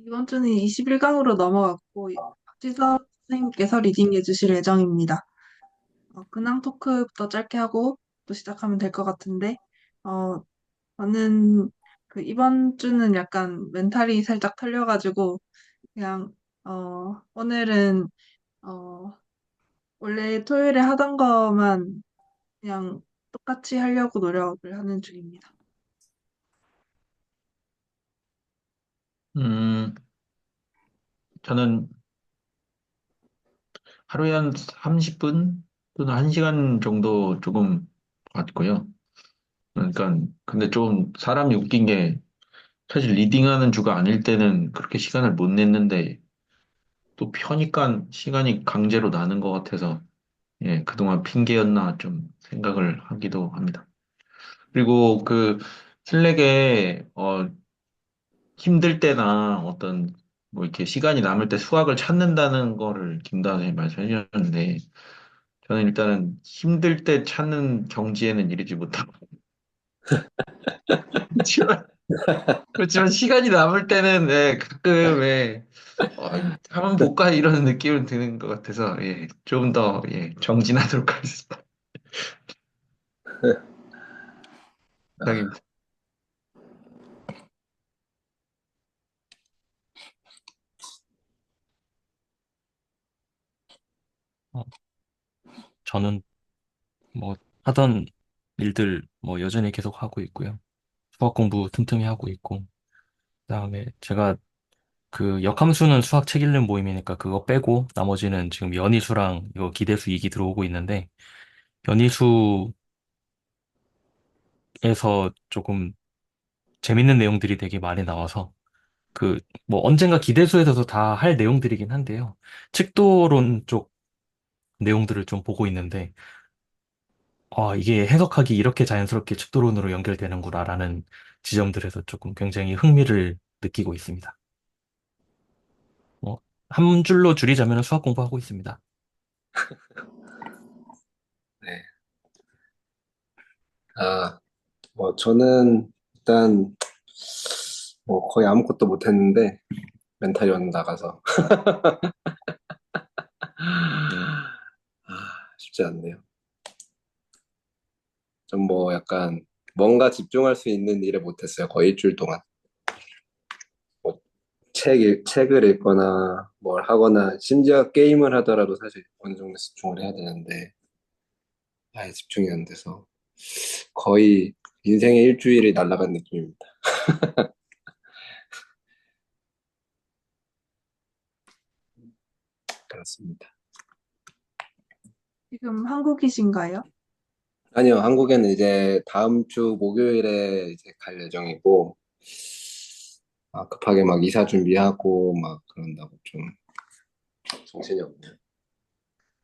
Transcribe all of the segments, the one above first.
이번 주는 21강으로 넘어갔고, 박지서 선생님께서 리딩해 주실 예정입니다. 근황 토크부터 짧게 하고 또 시작하면 될 것 같은데, 어, 저는 이번 주는 약간 멘탈이 살짝 털려가지고, 그냥, 오늘은, 어, 원래 토요일에 하던 거만 그냥 똑같이 하려고 노력을 하는 중입니다. 음, 저는 하루에 한 30분 또는 1시간 정도 조금 봤고요. 그러니까, 근데 좀 사람이 웃긴 게 사실 리딩하는 주가 아닐 때는 그렇게 시간을 못 냈는데 또 펴니까 시간이 강제로 나는 것 같아서 예, 그동안 핑계였나 좀 생각을 하기도 합니다. 그리고 그 슬랙에 힘들 때나 어떤 뭐 이렇게 시간이 남을 때 수학을 찾는다는 거를 김다은 선생님 말씀해 주셨는데 저는 일단은 힘들 때 찾는 경지에는 이르지 못하고 그렇지만 그렇지만 시간이 남을 때는 예, 가끔 한번 볼까 이런 느낌은 드는 것 같아서 예, 좀 더 예, 정진하도록 하겠습니다. 부탁입니다. 어, 저는 뭐 하던 일들 뭐 여전히 계속 하고 있고요. 수학 공부 틈틈이 하고 있고, 그다음에 제가 그 역함수는 수학 책 읽는 모임이니까 그거 빼고 나머지는 지금 연희수랑 이거 기대수 2기 들어오고 있는데 연희수에서 조금 재밌는 내용들이 되게 많이 나와서 그 뭐 언젠가 기대수에서도 다 할 내용들이긴 한데요. 칙도론 쪽 내용들을 좀 보고 있는데 이게 해석하기 이렇게 자연스럽게 칙도론으로 연결되는구나라는 지점들에서 조금 굉장히 흥미를 느끼고 있습니다. 뭐, 한 줄로 줄이자면 수학 공부하고 있습니다. 네. 뭐 저는 일단 뭐 거의 아무것도 못했는데 멘탈이 오늘 나가서 쉽지 않네요. 좀 뭐 약간 뭔가 집중할 수 있는 일을 못했어요. 거의 일주일 동안. 뭐 책을 읽거나 뭘 하거나 심지어 게임을 하더라도 사실 어느 정도 집중을 해야 되는데 아예 집중이 안 돼서 거의 인생의 일주일이 날아간 느낌입니다. 그렇습니다. 지금 한국이신가요? 아니요, 한국에는 이제 다음 주 목요일에 이제 갈 예정이고, 급하게 막 이사 준비하고 막 그런다고 좀 정신이 없네요.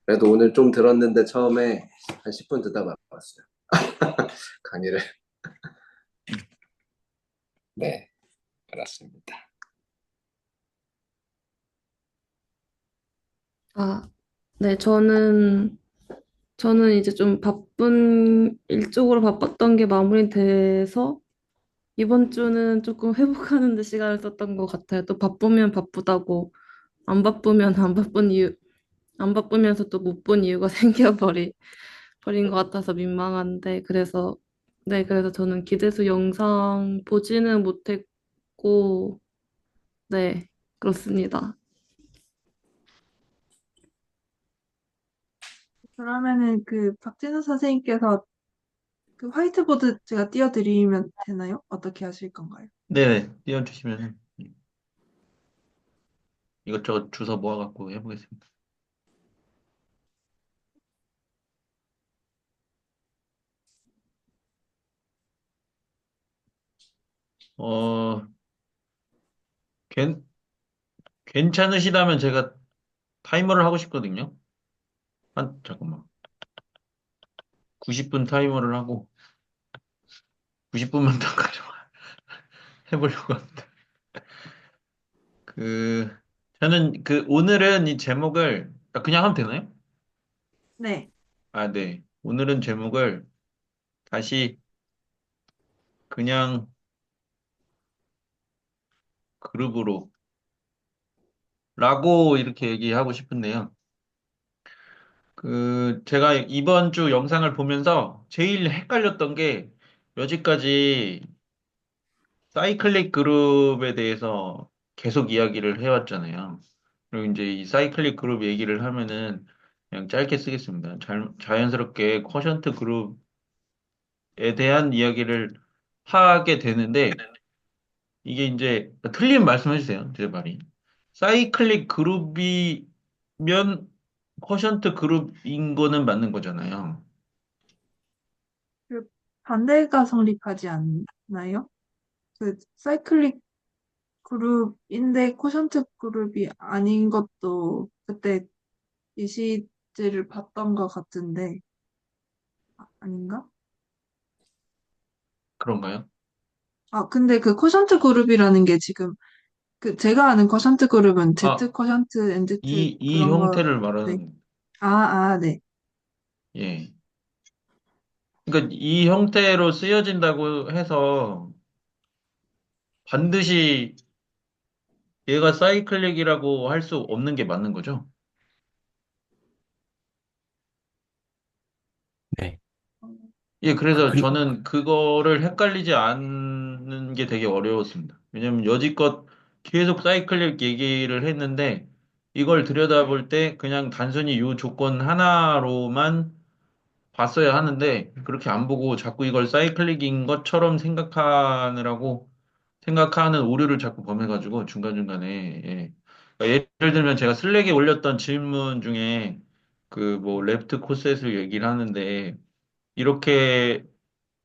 그래도 오늘 좀 들었는데 처음에 한 10분 듣다 말았어요. 강의를. 네, 그렇습니다. 아, 네, 저는 이제 좀 일적으로 바빴던 게 마무리돼서 이번 주는 조금 회복하는 데 시간을 썼던 것 같아요. 또 바쁘면 바쁘다고, 안 바쁘면 안 바쁘면서 또 못 본 이유가 버린 것 같아서 민망한데, 그래서 저는 기대수 영상 보지는 못했고, 네, 그렇습니다. 그러면은 박진우 선생님께서 화이트보드 제가 띄워드리면 되나요? 어떻게 하실 건가요? 네네, 띄워주시면 이것저것 주워 모아갖고 해보겠습니다. 어, 괜, 괜찮으시다면 제가 타이머를 하고 싶거든요. 잠깐만. 90분 타이머를 하고 90분만 더 해보려고 합니다. 그, 저는 오늘은 이 제목을 그냥 하면 되나요? 네. 아, 네. 오늘은 제목을 다시 그냥 그룹으로. 라고 이렇게 얘기하고 싶은데요. 제가 이번 주 영상을 보면서 제일 헷갈렸던 게 여지까지 사이클릭 그룹에 대해서 계속 이야기를 해왔잖아요. 그리고 이제 이 사이클릭 그룹 얘기를 하면은 그냥 짧게 쓰겠습니다. 자연스럽게 쿼션트 그룹에 대한 이야기를 하게 되는데 이게 이제 틀린 말씀 해주세요. 제 말이. 사이클릭 그룹이면 쿼션트 그룹인 거는 맞는 거잖아요. 그 반대가 성립하지 않나요? 그 사이클릭 그룹인데 코션트 그룹이 아닌 것도 그때 이시즈를 봤던 것 같은데 아닌가? 그런가요? 아 근데 그 코션트 그룹이라는 게 지금 그 제가 아는 코션트 그룹은 아, Z 코션트 N Z 이 그런 거. 형태를 네. 말하는, 네. 예. 그러니까 이 형태로 쓰여진다고 해서 반드시 얘가 사이클릭이라고 할 수 없는 게 맞는 거죠. 네. 예, 그래서 그리고 저는 그거를 헷갈리지 않는 게 되게 어려웠습니다. 왜냐면 여지껏 계속 사이클릭 얘기를 했는데 이걸 들여다볼 때 그냥 단순히 이 조건 하나로만 봤어야 하는데 그렇게 안 보고 자꾸 이걸 사이클릭인 것처럼 생각하는 오류를 자꾸 범해가지고 중간중간에 예. 그러니까 예를 들면 제가 슬랙에 올렸던 질문 중에 그 뭐 레프트 코셋을 얘기를 하는데 이렇게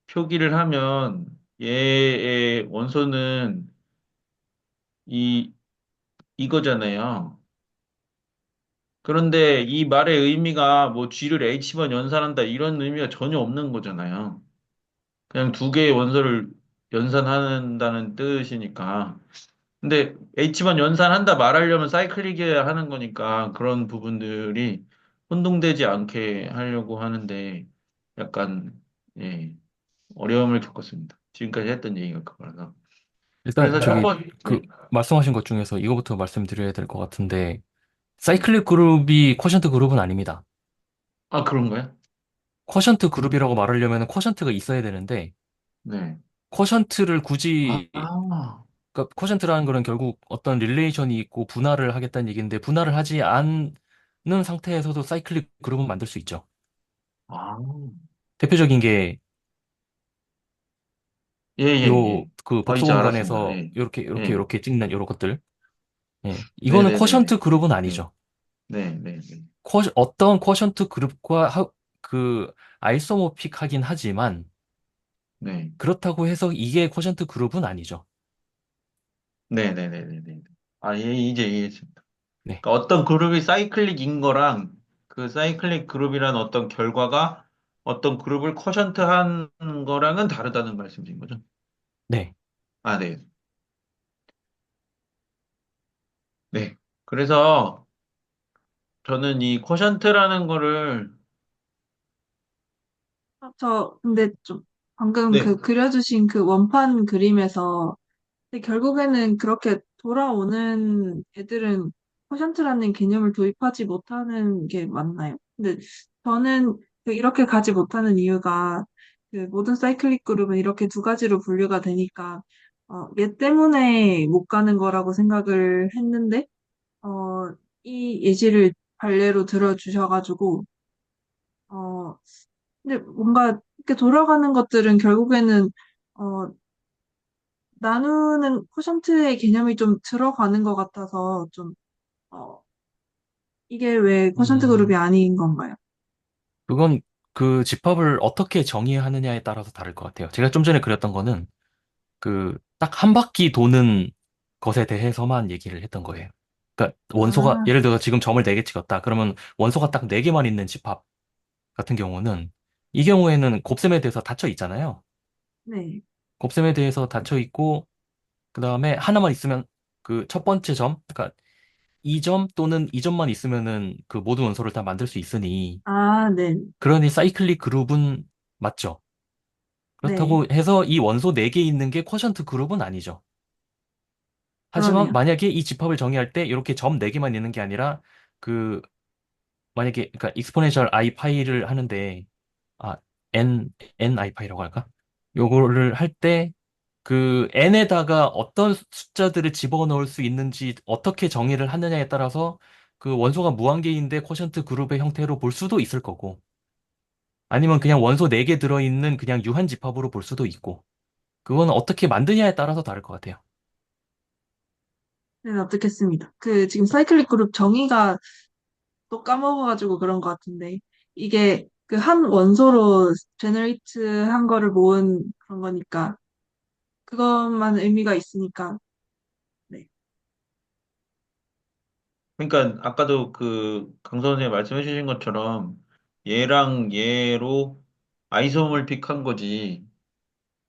표기를 하면 얘의 원소는 이 이거잖아요. 그런데 이 말의 의미가 뭐 G를 H번 연산한다 이런 의미가 전혀 없는 거잖아요. 그냥 두 개의 원소를 연산한다는 뜻이니까. 근데 H만 연산한다 말하려면 사이클릭이어야 하는 거니까 그런 부분들이 혼동되지 않게 하려고 하는데 약간 예, 어려움을 겪었습니다. 지금까지 했던 얘기가 그거라서. 일단 그래서 첫 저기 번, 그 네. 말씀하신 것 중에서 이거부터 말씀드려야 될 것 같은데 네. 사이클릭 그룹이 쿼션트 그룹은 아닙니다. 아, 그런가요? 쿼션트 음, 그룹이라고 말하려면 쿼션트가 있어야 되는데 네. 쿼션트를 아, 굳이 그러니까 쿼션트라는 거는 결국 어떤 릴레이션이 있고 분할을 하겠다는 얘기인데 분할을 하지 않는 상태에서도 사이클릭 그룹은 만들 수 있죠. 아, 대표적인 게 예, 예, 요 예. 그 아, 복수 이제 알았습니다. 공간에서 예, 요렇게 요렇게 예. 요렇게 찍는 요런 것들. 예. 이거는 네네네네. 쿼션트 그룹은 네, 아니죠. 네, 네, 네. 어떤 쿼션트 그룹과 그 아이소모픽하긴 하지만 네, 그렇다고 해서 이게 쿼션트 그룹은 아니죠. 네네네네네. 아, 예, 이제 이해했습니다. 네. 그러니까 어떤 그룹이 사이클릭인 거랑 그 사이클릭 그룹이란 어떤 결과가 어떤 그룹을 쿼션트 한 거랑은 다르다는 말씀이신 거죠? 네. 아, 네. 네. 그래서 저는 이 쿼션트라는 거를 저 근데 좀 방금 네. 그 그려주신 그 원판 그림에서 근데 결국에는 그렇게 돌아오는 애들은 퍼센트라는 개념을 도입하지 못하는 게 맞나요? 근데 저는 그 이렇게 가지 못하는 이유가 그 모든 사이클릭 그룹은 이렇게 두 가지로 분류가 되니까 얘 때문에 못 가는 거라고 생각을 했는데 어, 이 예시를 발례로 들어주셔가지고 어, 근데 뭔가 이렇게 돌아가는 것들은 결국에는 어, 나누는 쿼션트의 개념이 좀 들어가는 것 같아서 좀, 어, 이게 왜 쿼션트 그룹이 음, 아닌 건가요? 그건 그 집합을 어떻게 정의하느냐에 따라서 다를 것 같아요. 제가 좀 전에 그렸던 거는 그 딱 한 바퀴 도는 것에 대해서만 얘기를 했던 거예요. 그러니까 원소가 아, 예를 들어서 지금 점을 4개 찍었다. 그러면 원소가 딱 4개만 있는 집합 같은 경우는 이 경우에는 곱셈에 대해서 닫혀 있잖아요. 네. 곱셈에 대해서 닫혀 있고 그다음에 하나만 있으면 그 첫 번째 점, 그러니까 이 점 또는 이 점만 있으면은 그 모든 원소를 다 만들 수 있으니 네. 그러니 사이클릭 그룹은 맞죠. 네. 그렇다고 해서 이 원소 4개 있는 게 쿼션트 그룹은 아니죠. 하지만 그러네요. 만약에 이 집합을 정의할 때 이렇게 점 4개만 있는 게 아니라 그 만약에 그러니까 익스포넨셜 i 파이를 하는데 아 n i 파이라고 할까? 요거를 할 때 그 n에다가 어떤 숫자들을 집어넣을 수 있는지 어떻게 정의를 하느냐에 따라서 그 원소가 무한계인데 쿼션트 그룹의 형태로 볼 수도 있을 거고 아니면 그냥 원소 4개 들어있는 그냥 유한 집합으로 볼 수도 있고 그건 어떻게 만드냐에 따라서 다를 것 같아요. 네, 납득했습니다. 그 지금 사이클릭 그룹 정의가 또 까먹어가지고 그런 것 같은데 이게 그 한 원소로 제너레이트 한 거를 모은 그런 거니까 그것만 의미가 있으니까 네. 그러니까 아까도 그 강선 선생님 말씀해 주신 것처럼 얘랑 얘로 아이소몰픽한 거지.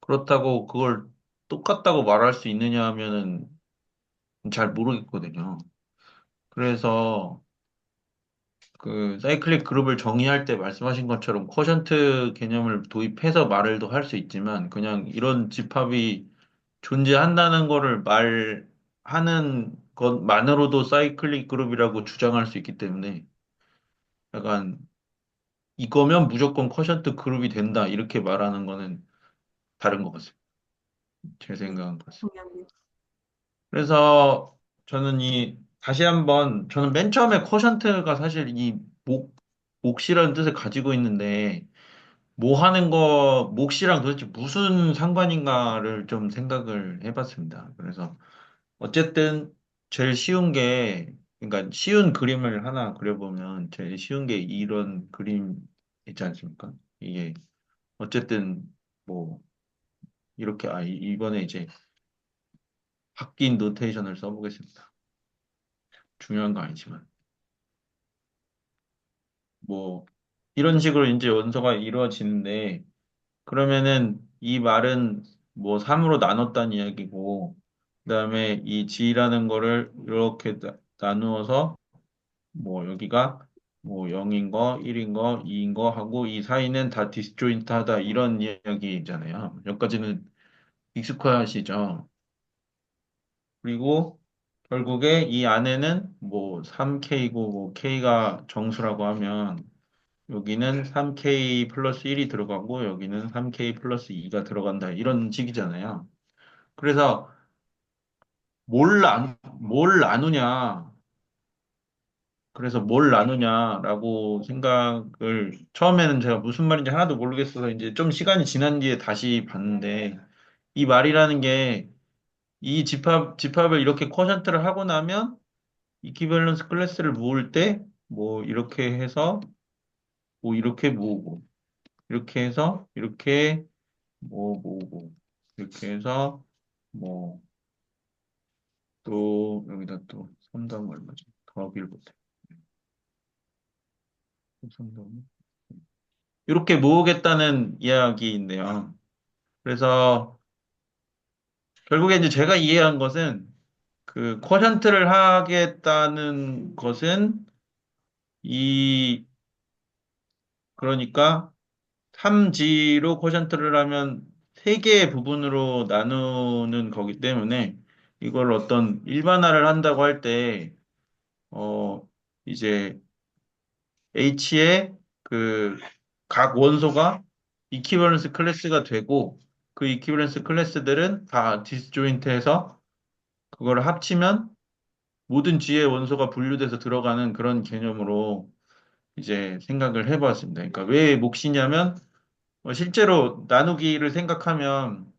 그렇다고 그걸 똑같다고 말할 수 있느냐 하면은 잘 모르겠거든요. 그래서 그 사이클릭 그룹을 정의할 때 말씀하신 것처럼 쿼션트 개념을 도입해서 말을 더 할 수 있지만 그냥 이런 집합이 존재한다는 거를 말하는 것만으로도 사이클릭 그룹이라고 주장할 수 있기 때문에 약간 이거면 무조건 쿼션트 그룹이 된다 이렇게 말하는 거는 다른 것 같습니다. 제 네, 생각은 그렇습니다. 동의합니다. 그래서 저는 다시 한번 저는 맨 처음에 쿼션트가 사실 몫이라는 뜻을 가지고 있는데 뭐 하는 몫이랑 도대체 무슨 상관인가를 좀 생각을 해봤습니다. 그래서 어쨌든 제일 쉬운 게, 그러니까 쉬운 그림을 하나 그려보면 제일 쉬운 게 이런 그림 있지 않습니까? 이게 어쨌든 뭐 이렇게 이번에 이제 바뀐 노테이션을 써보겠습니다. 중요한 거 아니지만 뭐 이런 식으로 이제 원서가 이루어지는데 그러면은 이 말은 뭐 3으로 나눴다는 이야기고 그다음에 이 G라는 거를 이렇게 나누어서 뭐 여기가 뭐 0인 거, 1인 거, 2인 거 하고 이 사이는 다 디스조인트하다 이런 이야기잖아요. 여기까지는 익숙하시죠? 그리고 결국에 이 안에는 뭐 3K고 뭐 K가 정수라고 하면 여기는 3K 플러스 1이 들어가고 여기는 3K 플러스 2가 들어간다 이런 식이잖아요. 그래서 뭘 나누냐 그래서 뭘 나누냐라고 생각을 처음에는 제가 무슨 말인지 하나도 모르겠어서 이제 좀 시간이 지난 뒤에 다시 봤는데 이 말이라는 게 이 집합을 이렇게 쿼션트를 하고 나면 이퀴밸런스 클래스를 모을 때 뭐 이렇게 해서 뭐 이렇게 모으고 이렇게 해서 이렇게 뭐 모으고 이렇게 해서 뭐 또 여기다 또 3당 얼마지? 더하기를 못해. 3당 이렇게 모으겠다는 이야기인데요. 그래서 결국에 이제 제가 이해한 것은 그 쿼션트를 하겠다는 것은 이 그러니까 3G로 쿼션트를 하면 세 개의 부분으로 나누는 거기 때문에 이걸 어떤 일반화를 한다고 할 때, 이제 H의 그 각 원소가 이퀴벌런스 클래스가 되고 그 이퀴벌런스 클래스들은 다 디스조인트해서 그걸 합치면 모든 G의 원소가 분류돼서 들어가는 그런 개념으로 이제 생각을 해보았습니다. 그러니까 왜 몫이냐면 실제로 나누기를 생각하면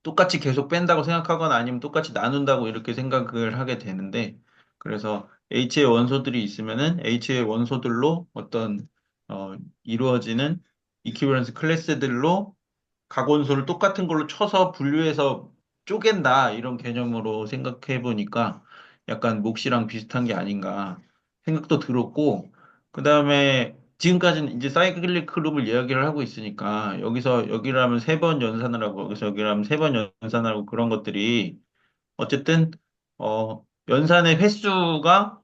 똑같이 계속 뺀다고 생각하거나 아니면 똑같이 나눈다고 이렇게 생각을 하게 되는데 그래서 H의 원소들이 있으면은 H의 원소들로 어떤 이루어지는 이퀴버런스 클래스들로 각 원소를 똑같은 걸로 쳐서 분류해서 쪼갠다 이런 개념으로 생각해 보니까 약간 몫이랑 비슷한 게 아닌가 생각도 들었고 그다음에 지금까지는 이제 사이클릭 그룹을 이야기를 하고 있으니까 여기서 여기라면 3번 연산을 하고 여기서 여기라면 3번 연산을 하고 그런 것들이 어쨌든 연산의 횟수가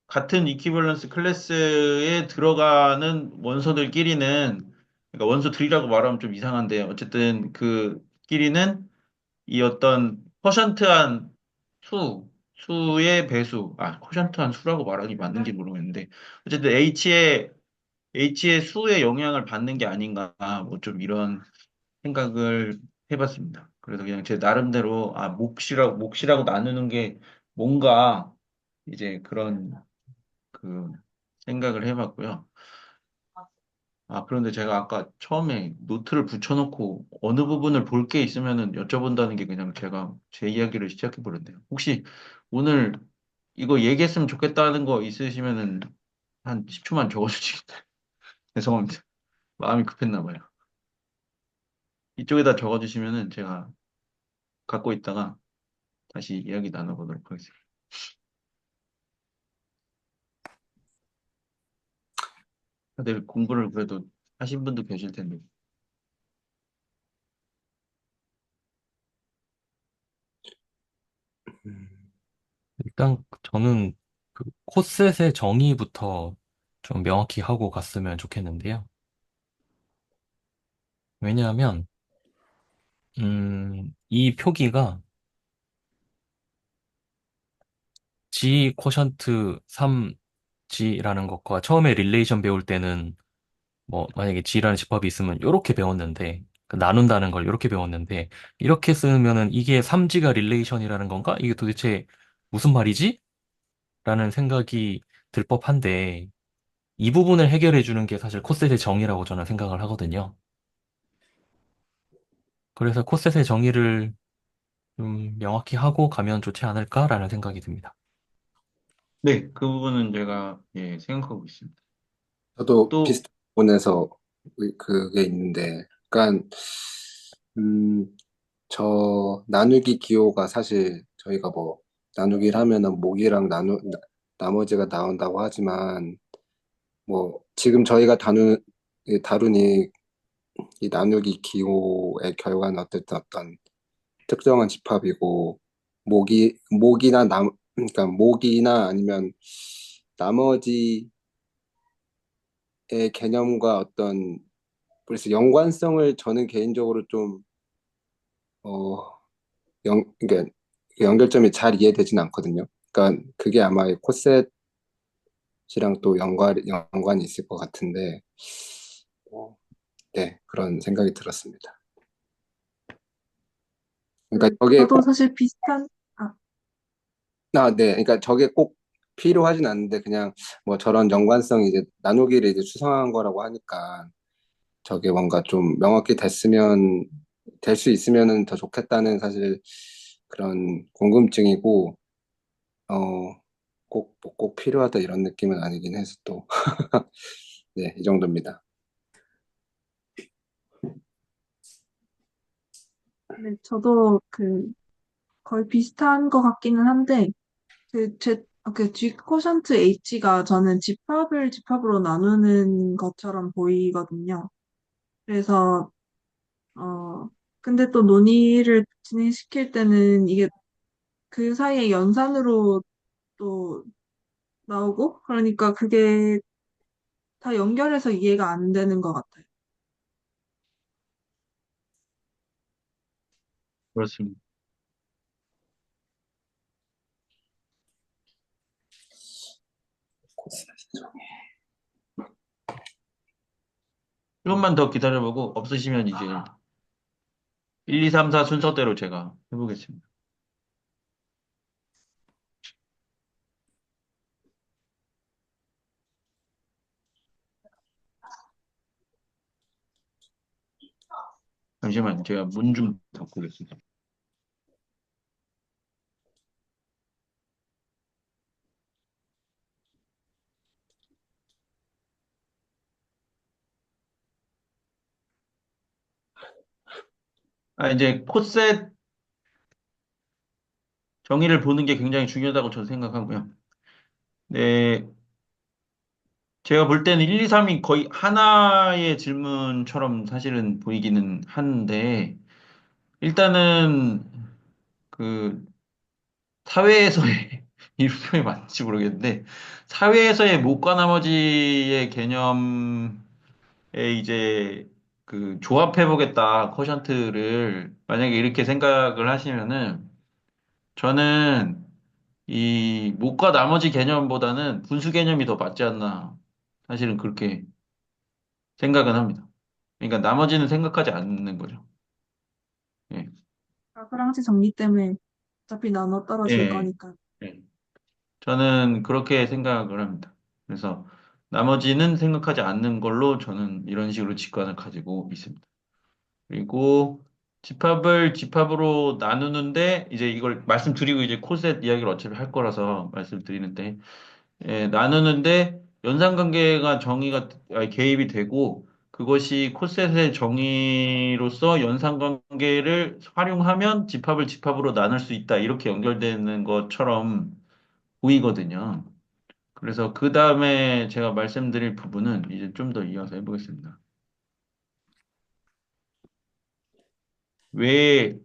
같은 이퀴벌런스 클래스에 들어가는 원소들끼리는 그러니까 원소들이라고 말하면 좀 이상한데 어쨌든 그 끼리는 이 어떤 퍼센트한 수의 배수, 코션트한 수라고 말하기 맞는지 모르겠는데, 어쨌든 H의 수의 영향을 받는 게 아닌가, 뭐 좀 이런 생각을 해봤습니다. 그래서 그냥 제 나름대로, 몫이라고 나누는 게 뭔가, 이제 그런, 그, 생각을 해봤고요. 그런데 제가 아까 처음에 노트를 붙여놓고 어느 부분을 볼 게 있으면은 여쭤본다는 게 그냥 제가 제 이야기를 시작해버렸네요. 혹시 오늘 이거 얘기했으면 좋겠다는 거 있으시면은 한 10초만 적어주시겠어요? 죄송합니다. 마음이 급했나 봐요. 이쪽에다 적어주시면은 제가 갖고 있다가 다시 이야기 나눠보도록 하겠습니다. 다들 공부를 그래도 하신 분도 계실 텐데. 음, 일단 저는 그 코셋의 정의부터 좀 명확히 하고 갔으면 좋겠는데요. 왜냐하면 이 표기가 G 쿼션트 3G라는 것과 처음에 릴레이션 배울 때는 뭐 만약에 G라는 집합이 있으면 이렇게 배웠는데 그 나눈다는 걸 이렇게 배웠는데 이렇게 쓰면은 이게 3G가 릴레이션이라는 건가? 이게 도대체 무슨 말이지? 라는 생각이 들 법한데 이 부분을 해결해 주는 게 사실 코셋의 정의라고 저는 생각을 하거든요. 그래서 코셋의 정의를 좀 명확히 하고 가면 좋지 않을까라는 생각이 듭니다. 네, 그 부분은 제가 예, 생각하고 있습니다. 저도 또, 비슷한 부분에서 그게 있는데, 그러니까 음, 저 나누기 기호가 사실 저희가 뭐 나누기를 하면은 목이랑 나머지가 나온다고 하지만 뭐 지금 저희가 다룬 이 나누기 기호의 결과는 어쨌든 어떤 특정한 집합이고 그러니까 목이나 아니면 나머지의 개념과 어떤 그래서 연관성을 저는 개인적으로 좀 어, 그러니까 연결점이 잘 이해되진 않거든요. 그러니까 그게 아마 이 코셋이랑 또 연관이 있을 것 같은데, 어, 네, 그런 생각이 들었습니다. 그러니까 네, 저게 저도 꼭, 사실 비슷한, 아, 네, 그러니까 저게 꼭 필요하진 않은데 그냥 뭐 저런 연관성이 이제 나누기를 이제 추상화한 거라고 하니까 저게 뭔가 좀 명확히 될 수 있으면은 더 좋겠다는 사실 그런 궁금증이고, 어, 꼭 필요하다 이런 느낌은 아니긴 해서 또, 네, 이 정도입니다. 네, 저도 거의 비슷한 것 같기는 한데, G 코션트 H가 저는 집합을 집합으로 나누는 것처럼 보이거든요. 그래서, 어, 근데 또 논의를 진행시킬 때는 이게 그 사이에 연산으로 또 나오고, 그러니까 그게 다 연결해서 이해가 안 되는 것 같아요. 그렇습니다. 조금만 더 기다려보고 없으시면 이제 1, 2, 3, 4 순서대로 제가 해보겠습니다. 잠시만, 제가 문 좀 닫고 오겠습니다. 이제 콧셋 정의를 보는 게 굉장히 중요하다고 저는 생각하고요. 네, 제가 볼 때는 1, 2, 3이 거의 하나의 질문처럼 사실은 보이기는 한데, 일단은 그 사회에서의 이름이 맞는지 모르겠는데, 사회에서의 못과 나머지의 개념에 이제 조합해보겠다, 쿼션트를 만약에 이렇게 생각을 하시면은 저는 이 못과 나머지 개념보다는 분수 개념이 더 맞지 않나. 사실은 그렇게 생각은 합니다. 그러니까 나머지는 생각하지 않는 거죠. 예, 라그랑지 정리 때문에 어차피 나눠 떨어질 예, 거니까. 예. 저는 그렇게 생각을 합니다. 그래서 나머지는 생각하지 않는 걸로 저는 이런 식으로 직관을 가지고 있습니다. 그리고 집합을 집합으로 나누는데 이제 이걸 말씀드리고 이제 코셋 이야기를 어차피 할 거라서 말씀드리는데 나누는데 연산관계가 개입이 되고 그것이 코셋의 정의로서 연산관계를 활용하면 집합을 집합으로 나눌 수 있다. 이렇게 연결되는 것처럼 보이거든요. 그래서 그 다음에 제가 말씀드릴 부분은 이제 좀 더 이어서 해보겠습니다. 왜,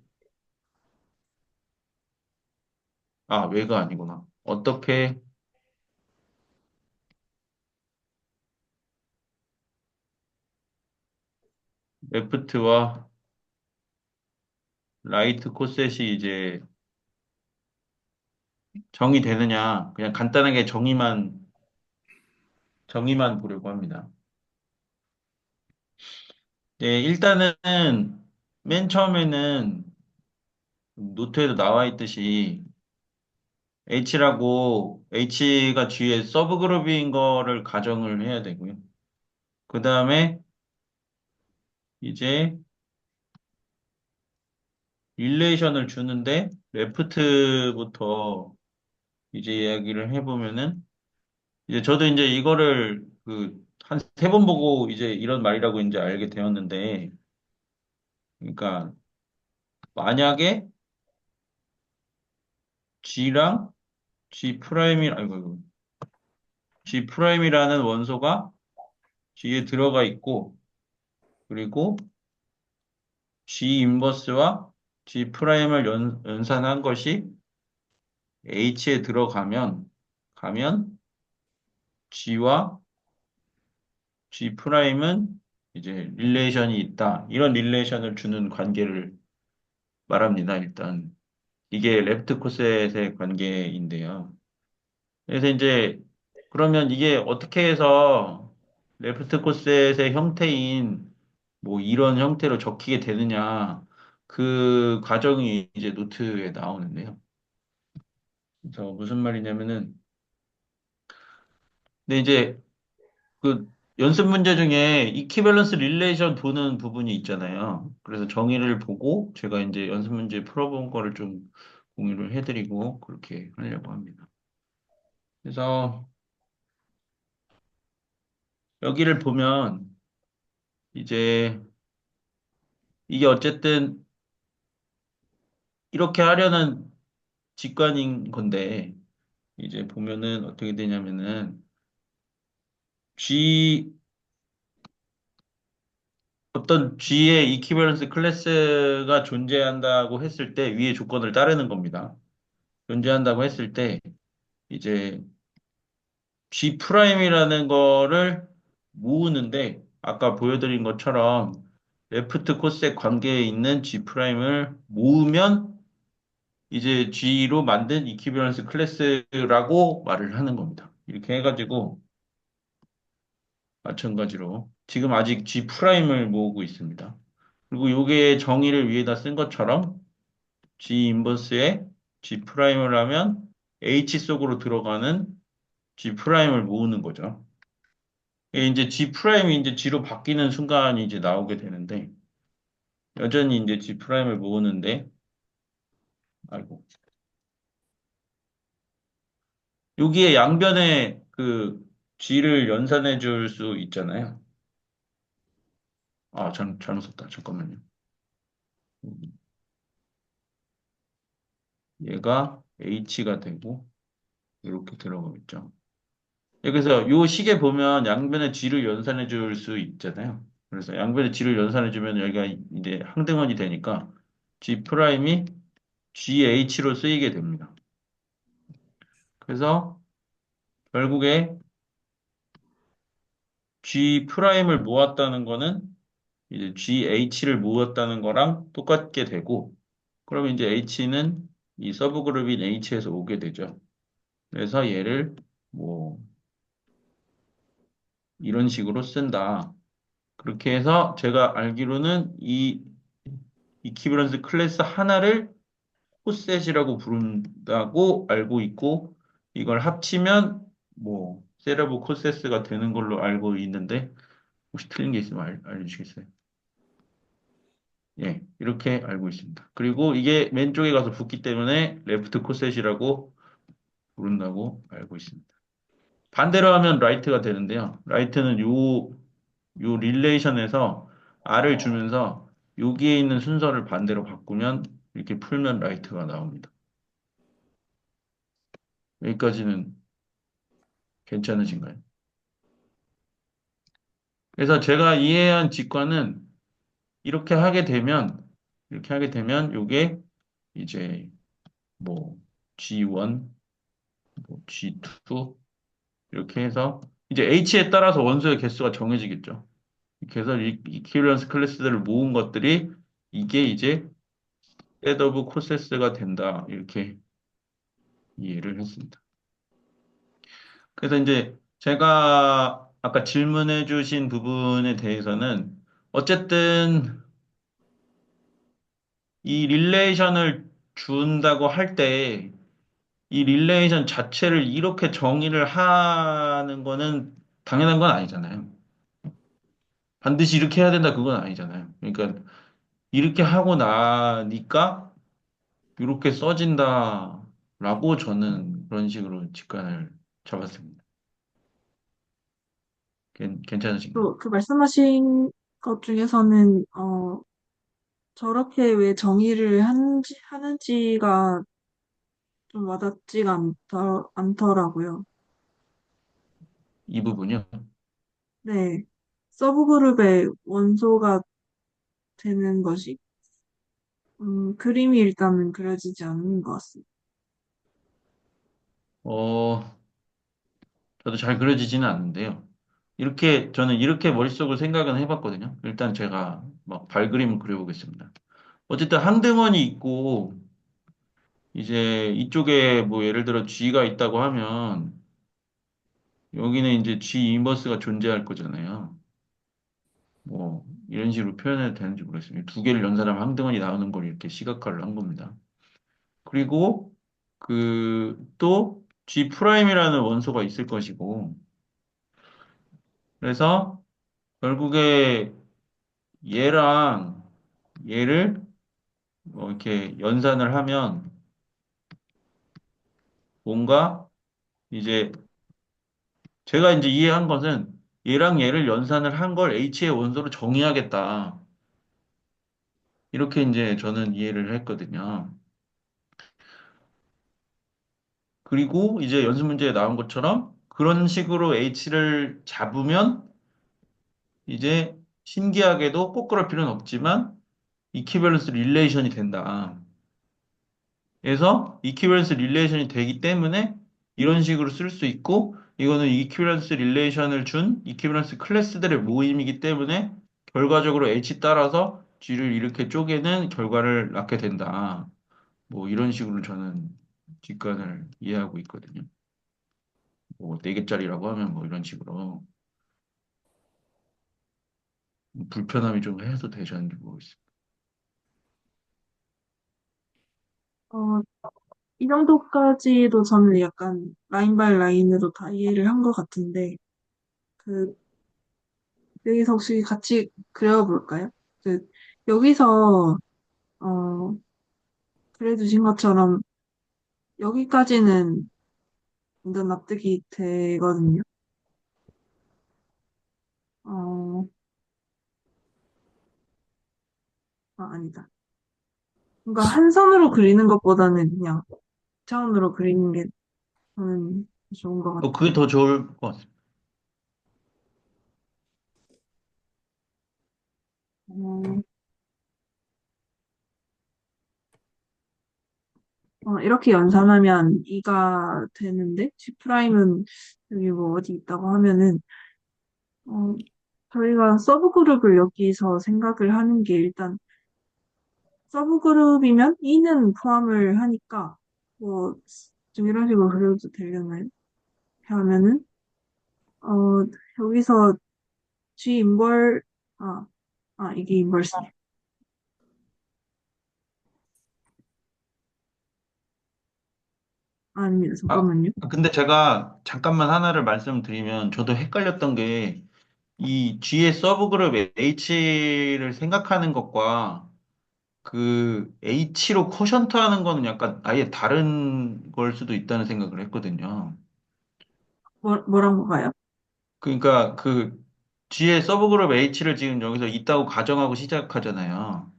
왜가 아니구나. 어떻게 레프트와 라이트 코셋이 이제 정의되느냐. 그냥 간단하게 정의만 보려고 합니다. 네, 일단은 맨 처음에는 노트에도 나와 있듯이 H가 G의 서브그룹인 거를 가정을 해야 되고요. 그 다음에 이제 릴레이션을 주는데 레프트부터 이제 이야기를 해보면은 이제 저도 이제 이거를 한 세 번 보고 이제 이런 말이라고 이제 알게 되었는데 그러니까 만약에 G랑 G 프라임이 아이고 이거 G 프라임이라는 원소가 G에 들어가 있고 그리고 G 인버스와 G 프라임을 연산한 것이 H에 가면 G와 G 프라임은 이제 릴레이션이 있다. 이런 릴레이션을 주는 관계를 말합니다. 일단 이게 레프트 코셋의 관계인데요. 그래서 이제 그러면 이게 어떻게 해서 레프트 코셋의 형태인 뭐 이런 형태로 적히게 되느냐 그 과정이 이제 노트에 나오는데요. 그래서 무슨 말이냐면은 근데 이제 그 연습 문제 중에 이퀴밸런스 릴레이션 보는 부분이 있잖아요. 그래서 정의를 보고 제가 이제 연습 문제 풀어본 거를 좀 공유를 해드리고 그렇게 하려고 합니다. 그래서 여기를 보면 이제 이게 어쨌든 이렇게 하려는 직관인 건데 이제 보면은 어떻게 되냐면은 G 어떤 G의 이퀴밸런스 클래스가 존재한다고 했을 때 위의 조건을 따르는 겁니다. 존재한다고 했을 때 이제 G 프라임이라는 거를 모으는데 아까 보여드린 것처럼 레프트 코셋 관계에 있는 G 프라임을 모으면 이제 G로 만든 이퀴밸런스 클래스라고 말을 하는 겁니다. 이렇게 해가지고 마찬가지로 지금 아직 G 프라임을 모으고 있습니다. 그리고 요게 정의를 위에다 쓴 것처럼 G 인버스에 G 프라임을 하면 H 속으로 들어가는 G 프라임을 모으는 거죠. 이게 이제 G 프라임이 이제 G로 바뀌는 순간이 이제 나오게 되는데 여전히 이제 G 프라임을 모으는데 아이고 여기에 양변에 G를 연산해 줄 수 있잖아요. 잘못 썼다. 잠깐만요. 얘가 H가 되고 이렇게 들어가겠죠. 그래서 요 식에 보면 양변에 G를 연산해 줄 수 있잖아요. 그래서 양변에 G를 연산해 주면 여기가 이제 항등원이 되니까 G 프라임이 GH로 쓰이게 됩니다. 그래서 결국에 G 프라임을 모았다는 거는 이제 GH를 모았다는 거랑 똑같게 되고 그러면 이제 H는 이 서브 그룹인 H에서 오게 되죠. 그래서 얘를 뭐 이런 식으로 쓴다. 그렇게 해서 제가 알기로는 이 이퀴버런스 클래스 하나를 코셋이라고 부른다고 알고 있고 이걸 합치면 뭐 세레브 코세스가 되는 걸로 알고 있는데 혹시 틀린 게 있으면 알려주시겠어요? 예, 이렇게 알고 있습니다. 그리고 이게 왼쪽에 가서 붙기 때문에 레프트 코셋이라고 부른다고 알고 있습니다. 반대로 하면 라이트가 되는데요. 라이트는 요 릴레이션에서 R을 주면서 여기에 있는 순서를 반대로 바꾸면 이렇게 풀면 라이트가 나옵니다. 여기까지는 괜찮으신가요? 그래서 제가 이해한 직관은 이렇게 하게 되면 요게 이제 뭐 G1, 뭐 G2 이렇게 해서 이제 H에 따라서 원소의 개수가 정해지겠죠. 그래서 이 이퀴밸런스 클래스들을 모은 것들이 이게 이제 셋 오브 코세스가 된다. 이렇게 이해를 했습니다. 그래서 이제 제가 아까 질문해 주신 부분에 대해서는 어쨌든 이 릴레이션을 준다고 할 때 이 릴레이션 자체를 이렇게 정의를 하는 거는 당연한 건 아니잖아요. 반드시 이렇게 해야 된다 그건 아니잖아요. 그러니까 이렇게 하고 나니까 이렇게 써진다라고 저는 그런 식으로 직관을 잡았습니다. 괜찮으신가요? 또 그 말씀하신 것 중에서는 저렇게 왜 정의를 하는지가 좀 와닿지가 않더라고요. 이 부분이요. 네. 서브그룹의 원소가 되는 것이 그림이 일단은 그려지지 않는 것 같습니다. 어, 저도 잘 그려지지는 않는데요. 저는 이렇게 머릿속으로 생각은 해봤거든요. 일단 제가 막 발그림을 그려보겠습니다. 어쨌든 항등원이 있고, 이제 이쪽에 뭐 예를 들어 G가 있다고 하면, 여기는 이제 G 인버스가 존재할 거잖아요. 뭐, 이런 식으로 표현해도 되는지 모르겠습니다. 두 개를 연산하면 항등원이 나오는 걸 이렇게 시각화를 한 겁니다. 그리고 또 G 프라임이라는 원소가 있을 것이고, 그래서 결국에 얘랑 얘를 뭐 이렇게 연산을 하면 뭔가 이제 제가 이제 이해한 것은 얘랑 얘를 연산을 한 걸 H의 원소로 정의하겠다. 이렇게 이제 저는 이해를 했거든요. 그리고 이제 연습 문제에 나온 것처럼 그런 식으로 H를 잡으면 이제 신기하게도 꼭 그럴 필요는 없지만 이퀴밸런스 릴레이션이 된다. 그래서 이퀴밸런스 릴레이션이 되기 때문에 이런 식으로 쓸 수 있고 이거는 이퀴밸런스 릴레이션을 준 이퀴밸런스 클래스들의 모임이기 때문에 결과적으로 H 따라서 G를 이렇게 쪼개는 결과를 낳게 된다. 뭐 이런 식으로 저는 직관을 이해하고 있거든요. 뭐 네 개짜리라고 하면 뭐 이런 식으로 불편함이 좀 해소 되셨는지 모르겠습니다. 어, 이 정도까지도 저는 약간 라인 바이 라인으로 다 이해를 한 것 같은데, 그, 여기서 혹시 같이 그려볼까요? 그, 여기서, 어, 그려주신 것처럼 여기까지는 완전 납득이 되거든요. 어, 아니다. 뭔가 한 선으로 그리는 것보다는 그냥 차원으로 그리는 게 저는 좋은 것 그게 같아요. 더 좋을 것 같습니다. 어, 이렇게 연산하면 2가 되는데, G'은 여기 뭐 어디 있다고 하면은, 어, 저희가 서브그룹을 여기서 생각을 하는 게 일단 서브그룹이면 E는 포함을 하니까, 뭐, 좀 이런 식으로 그려도 되려나요? 하면은, 어, 여기서 G 인벌, 아, 이게 인벌스. 아닙니다. 아, 잠깐만요. 근데 제가 잠깐만 하나를 말씀드리면 저도 헷갈렸던 게 이 G의 서브그룹 H를 생각하는 것과 그 H로 쿼션트 하는 거는 약간 아예 다른 걸 수도 있다는 생각을 했거든요. 뭐란 건가요? 그러니까 그 G의 서브그룹 H를 지금 여기서 있다고 가정하고 시작하잖아요.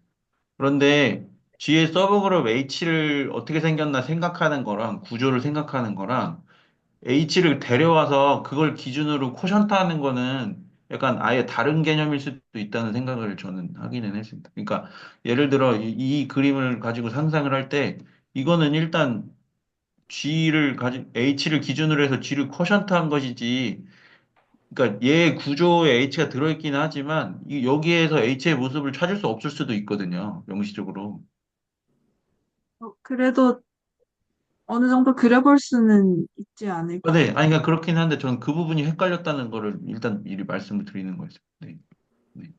그런데 G의 서브그룹 H를 어떻게 생겼나 생각하는 거랑 구조를 생각하는 거랑 H를 데려와서 그걸 기준으로 쿼션트 하는 거는 약간 아예 다른 개념일 수도 있다는 생각을 저는 하기는 했습니다. 그러니까 예를 들어 이 그림을 가지고 상상을 할 때 이거는 일단 H를 기준으로 해서 G를 쿼션트 한 것이지. 그러니까 얘 구조에 H가 들어있긴 하지만 여기에서 H의 모습을 찾을 수 없을 수도 있거든요. 명시적으로. 그래도 어느 정도 그려볼 수는 있지 네, 않을까요? 아니, 그러니까 그렇긴 한데 저는 그 부분이 헷갈렸다는 거를 일단 미리 말씀을 드리는 거였어요. 네, 네.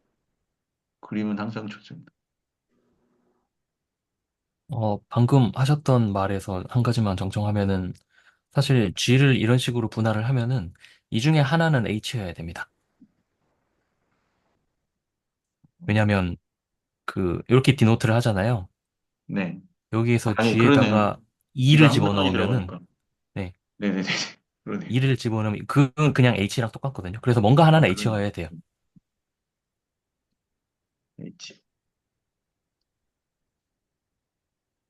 그림은 항상 좋습니다. 방금 하셨던 말에서 한 가지만 정정하면은 사실 G를 이런 식으로 분할을 하면은 이 중에 하나는 H여야 됩니다. 왜냐면 이렇게 디노트를 하잖아요. 네. 여기에서 아니, 그러네요. G에다가 2를 G가 항상 집어넣으면은 들어가니까. 네, 네네네. 그러네요. 2를 집어넣으면 그건 그냥 H랑 똑같거든요. 그래서 뭔가 하나는 그러네요. H여야 돼요. H.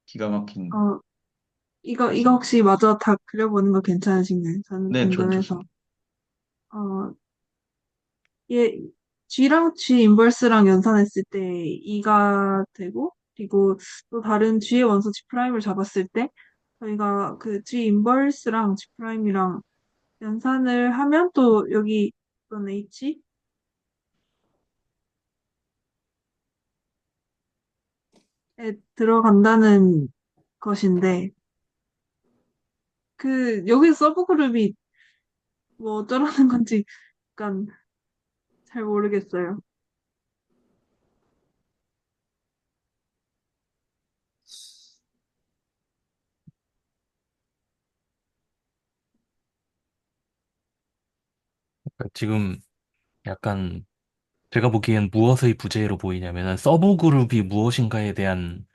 기가 막힌. 어, 이거 혹시 마저 다 그려보는 거 괜찮으신가요? 저는 네, 전 궁금해서. 좋습니다. 어, 얘, G랑 G 인버스랑 연산했을 때 E가 되고, 그리고 또 다른 G의 원소 G 프라임을 잡았을 때, 저희가 그 G 인버스랑 G 프라임이랑 연산을 하면 또 여기 어떤 H에 들어간다는 것인데, 여기 서브그룹이 뭐 어쩌라는 건지 약간 잘 모르겠어요. 그러니까 지금 약간 제가 보기엔 무엇의 부재로 보이냐면은 서브 그룹이 무엇인가에 대한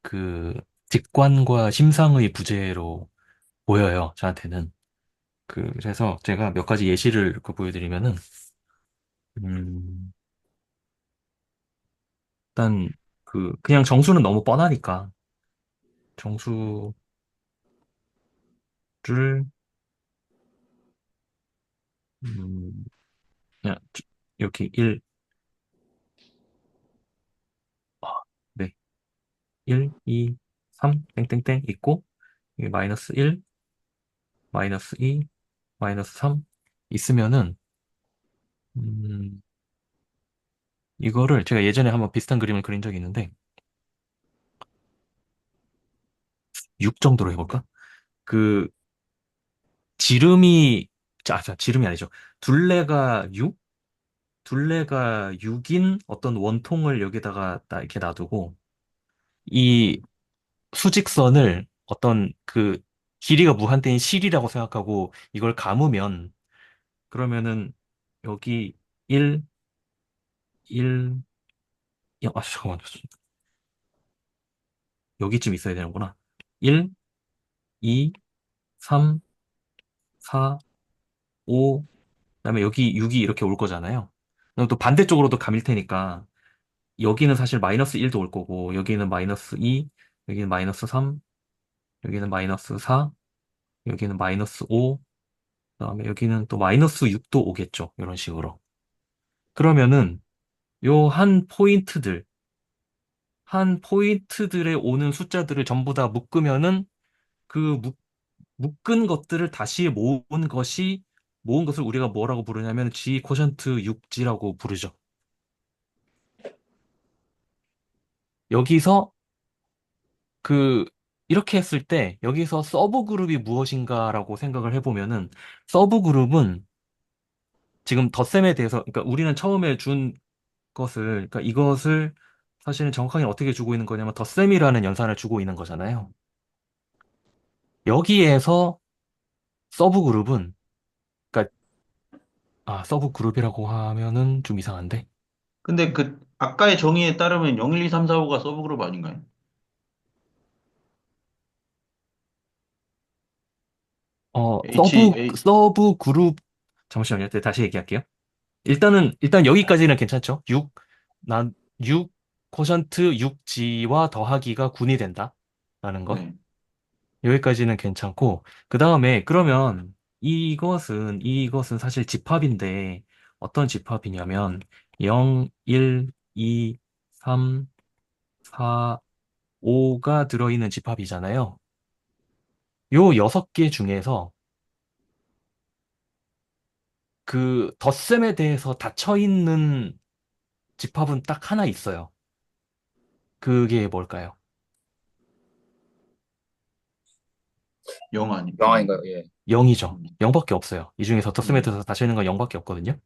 그 직관과 심상의 부재로 보여요. 저한테는. 그래서 제가 몇 가지 예시를 보여드리면은 음, 일단 그냥 정수는 너무 뻔하니까 정수를 음, 그냥 이렇게 1, 네, 1, 2, 3, 땡땡땡 있고 이게 마이너스 1, 마이너스 2, 마이너스 3 있으면은 음, 이거를 제가 예전에 한번 비슷한 그림을 그린 적이 있는데 6 정도로 해볼까? 그 지름이 지름이 아니죠. 둘레가 6? 둘레가 6인 어떤 원통을 여기다가 딱 이렇게 놔두고 이 수직선을 어떤 길이가 무한대인 실이라고 생각하고 이걸 감으면 그러면은 여기 1, 1, 잠깐만요. 여기쯤 있어야 되는구나. 1, 2, 3, 4, 5, 그다음에 여기 6이 이렇게 올 거잖아요. 그럼 또 반대쪽으로도 감일 테니까 여기는 사실 마이너스 1도 올 거고 여기는 마이너스 2, 여기는 마이너스 3, 여기는 마이너스 4, 여기는 마이너스 5, 그다음에 여기는 또 마이너스 6도 오겠죠. 이런 식으로. 그러면은 요 한 포인트들에 오는 숫자들을 전부 다 묶으면은 그 묶은 것들을 다시 모은 것을 우리가 뭐라고 부르냐면 G 코션트 6G라고 부르죠. 여기서 그, 이렇게 했을 때 여기서 서브 그룹이 무엇인가라고 생각을 해보면은 서브 그룹은 지금 덧셈에 대해서, 그러니까 우리는 처음에 준 것을, 그러니까 이것을 사실은 정확하게 어떻게 주고 있는 거냐면 덧셈이라는 연산을 주고 있는 거잖아요. 여기에서 서브 그룹은, 그러니까, 서브 그룹이라고 하면은 좀 이상한데? 근데 그 아까의 정의에 따르면 0, 1, 2, 3, 4, 5가 서브그룹 아닌가요? H, A, 서브 그룹, 잠시만요. 네, 다시 얘기할게요. 일단 여기까지는 괜찮죠? 6 쿼션트 6G와 더하기가 9이 된다. 라는 것. 네. 여기까지는 괜찮고, 그 다음에, 그러면 이것은 사실 집합인데, 어떤 집합이냐면, 0, 1, 2, 3, 4, 5가 들어있는 집합이잖아요. 요 6개 중에서 그 덧셈에 대해서 닫혀있는 집합은 딱 하나 있어요. 그게 뭘까요? 0 아니. 영화인가요? 예. 0이죠. 0밖에 없어요. 이 중에서 덧셈에 네. 대해서 닫혀있는 건 0밖에 없거든요.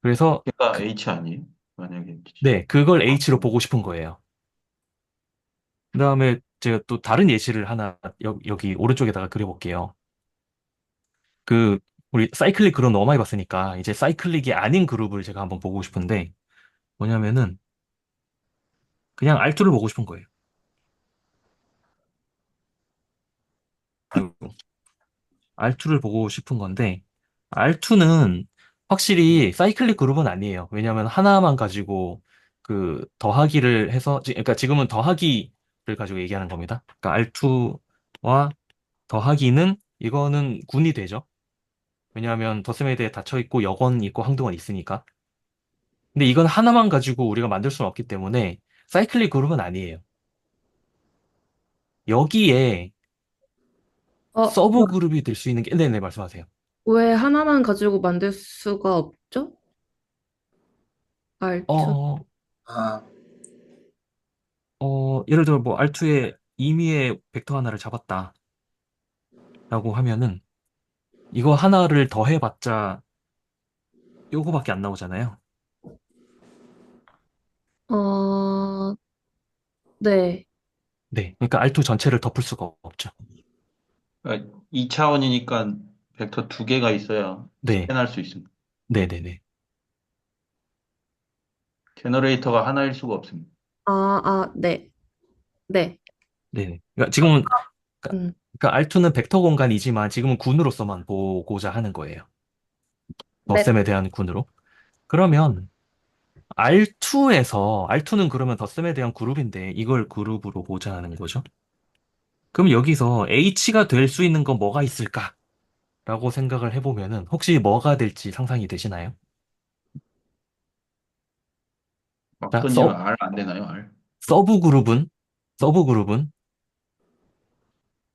그래서, 걔가 H 아니에요? 만약에. 네, 그걸 H로 보고 싶은 거예요. 그 다음에 제가 또 다른 예시를 하나 여기 오른쪽에다가 그려볼게요. 그 우리 사이클릭 그룹 너무 많이 봤으니까 이제 사이클릭이 아닌 그룹을 제가 한번 보고 싶은데 뭐냐면은 그냥 R2를 보고 싶은 거예요. 아이고, R2를 보고 싶은 건데 R2는 확실히 사이클릭 그룹은 아니에요. 왜냐하면 하나만 가지고 그 더하기를 해서 그러니까 지금은 더하기를 가지고 얘기하는 겁니다. 그러니까 R2와 더하기는 이거는 군이 되죠. 왜냐하면 덧셈에 대해 닫혀 있고 여건 있고 항등원 있으니까. 근데 이건 하나만 가지고 우리가 만들 수는 없기 때문에 사이클릭 그룹은 아니에요. 여기에 서브 그룹이 될 수 있는 게, 네네, 말씀하세요. 왜 하나만 가지고 만들 수가 없죠? R2. 어, 아, 예를 들어 뭐 R2에 임의의 벡터 하나를 잡았다라고 하면은 이거 하나를 더해봤자 요거밖에 안 나오잖아요. 어, 네. 네, 그러니까 R2 전체를 덮을 수가 없죠. 그러니까 2차원이니까 벡터 두 개가 있어야 네, 스캔할 수 있습니다. 네네네. 제너레이터가 하나일 수가 없습니다. 네. 네. 네네. 그러니까 지금은 그러니까 음. R2는 벡터 공간이지만 지금은 군으로서만 보고자 하는 거예요. 네. 덧셈에 대한 군으로. 그러면 R2는 그러면 덧셈에 대한 그룹인데 이걸 그룹으로 보자 하는 거죠. 그럼 여기서 H가 될 수 있는 건 뭐가 있을까라고 생각을 해보면은 혹시 뭐가 될지 상상이 되시나요? 자, 막선님은 R 안 되나요? R? 서브 그룹은 서브 그룹은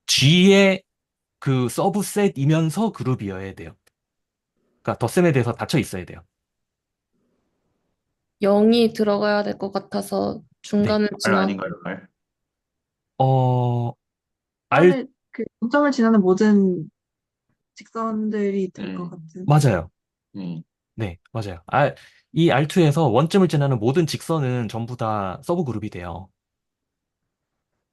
G의 그 서브셋이면서 그룹이어야 돼요. 그러니까 덧셈에 대해서 닫혀 있어야 돼요. 0이 들어가야 될 것 같아서 네. 중간을 R 지나. 아닌가요? R? 어, R, 점을, 그 점을 지나는 모든 직선들이 될 것 네. 같은. 맞아요. 네. 네, 맞아요. 이 R2에서 원점을 지나는 모든 직선은 전부 다 서브 그룹이 돼요.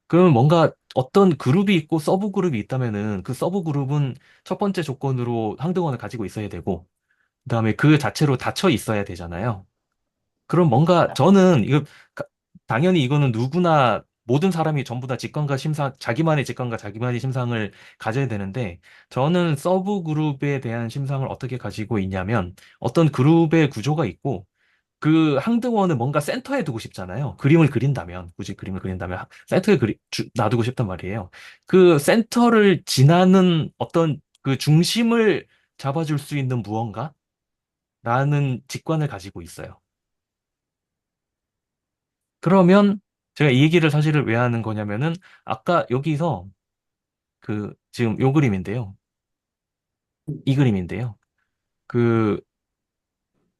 그러면 뭔가 어떤 그룹이 있고 서브 그룹이 있다면은 그 서브 그룹은 첫 번째 조건으로 항등원을 가지고 있어야 되고, 그다음에 그 자체로 닫혀 있어야 되잖아요. 그럼 뭔가 저는 가- 당연히 이거는 누구나 모든 사람이 전부 다 직관과 심상, 자기만의 직관과 자기만의 심상을 가져야 되는데, 저는 서브 그룹에 대한 심상을 어떻게 가지고 있냐면, 어떤 그룹의 구조가 있고, 그 항등원을 뭔가 센터에 두고 싶잖아요. 그림을 그린다면, 굳이 그림을 그린다면 센터에 놔두고 싶단 말이에요. 그 센터를 지나는 어떤 그 중심을 잡아줄 수 있는 무언가라는 직관을 가지고 있어요. 그러면 제가 이 얘기를 사실을 왜 하는 거냐면은 아까 여기서 그 지금 요 그림인데요. 이 그림인데요. 그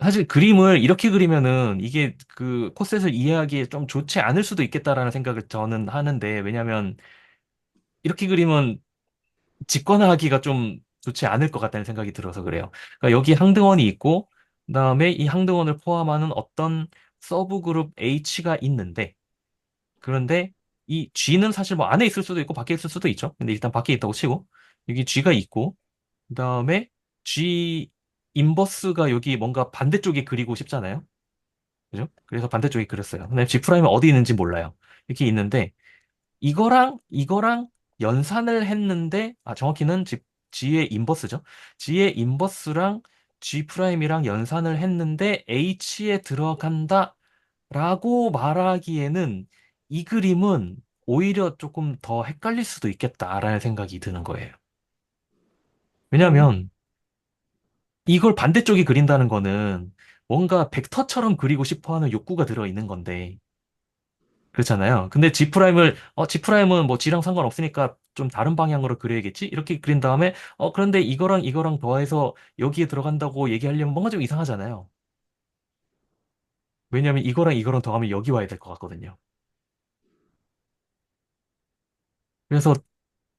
사실 그림을 이렇게 그리면은 이게 그 코셋을 이해하기에 좀 좋지 않을 수도 있겠다라는 생각을 저는 하는데, 왜냐면 이렇게 그리면 직관화하기가 좀 좋지 않을 것 같다는 생각이 들어서 그래요. 그러니까 여기 항등원이 있고, 그다음에 이 항등원을 포함하는 어떤 서브 그룹 H가 있는데, 그런데 이 G는 사실 뭐 안에 있을 수도 있고 밖에 있을 수도 있죠. 근데 일단 밖에 있다고 치고, 여기 G가 있고, 그다음에 G 인버스가 여기 뭔가 반대쪽에 그리고 싶잖아요. 그죠? 그래서 반대쪽에 그렸어요. 근데 G 프라임은 어디 있는지 몰라요. 이렇게 있는데, 이거랑 연산을 했는데, 정확히는 G의 인버스죠. G의 인버스랑 G 프라임이랑 연산을 했는데 H에 들어간다라고 말하기에는 이 그림은 오히려 조금 더 헷갈릴 수도 있겠다라는 생각이 드는 거예요. 네. 왜냐면 이걸 반대쪽에 그린다는 거는 뭔가 벡터처럼 그리고 싶어 하는 욕구가 들어있는 건데, 그렇잖아요. 근데 G 프라임은 뭐 G랑 상관없으니까 좀 다른 방향으로 그려야겠지? 이렇게 그린 다음에, 그런데 이거랑 이거랑 더해서 여기에 들어간다고 얘기하려면 뭔가 좀 이상하잖아요. 왜냐면 이거랑 이거랑 더하면 여기 와야 될 것 같거든요. 그래서,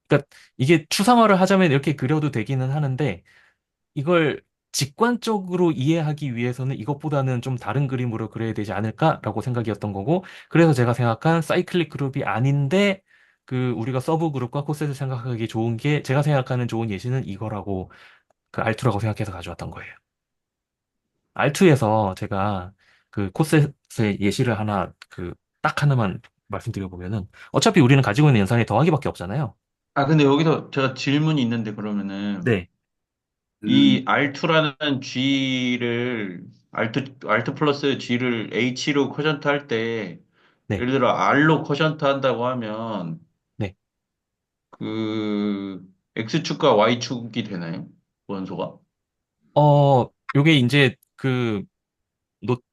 그러니까 이게 추상화를 하자면 이렇게 그려도 되기는 하는데, 이걸 직관적으로 이해하기 위해서는 이것보다는 좀 다른 그림으로 그려야 되지 않을까라고 생각이었던 거고, 그래서 제가 생각한 사이클릭 그룹이 아닌데, 그 우리가 서브 그룹과 코셋을 생각하기 좋은 게, 제가 생각하는 좋은 예시는 이거라고, 그 알투라고 생각해서 가져왔던 거예요. 알투에서 제가 그 코셋의 예시를 하나, 딱 하나만 말씀드려보면은, 어차피 우리는 가지고 있는 연산이 더하기밖에 없잖아요. 아, 근데 여기서 제가 질문이 있는데 그러면은 네, 이 음, R2라는 G를 R2 플러스 G를 H로 커전트 할 때 네, 예를 들어 R로 커전트 한다고 하면 네. 그 X축과 Y축이 되나요? 원소가? 요게 이제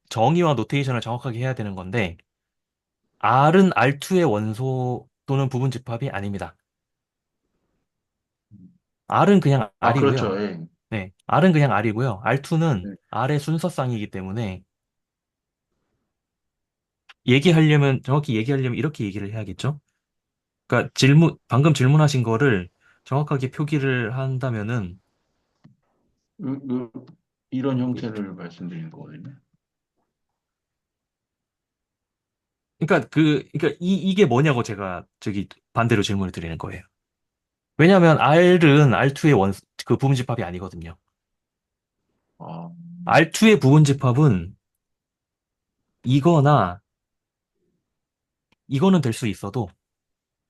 정의와 노테이션을 정확하게 해야 되는 건데, R은 R2의 원소 또는 부분 집합이 아닙니다. R은 그냥 아, R이고요. 그렇죠. 예. 네, R은 그냥 R이고요. R2는 네. R의 순서쌍이기 때문에 정확히 얘기하려면 이렇게 얘기를 해야겠죠? 그러니까 방금 질문하신 거를 정확하게 표기를 한다면은, 이- 이- 이런 형태를 말씀드리는 거거든요. 그러니까 이게 뭐냐고 제가 저기 반대로 질문을 드리는 거예요. 왜냐하면 R은 R2의 그 부분 집합이 아니거든요. 아, R2의 부분 집합은 이거나 이거는 될 수 있어도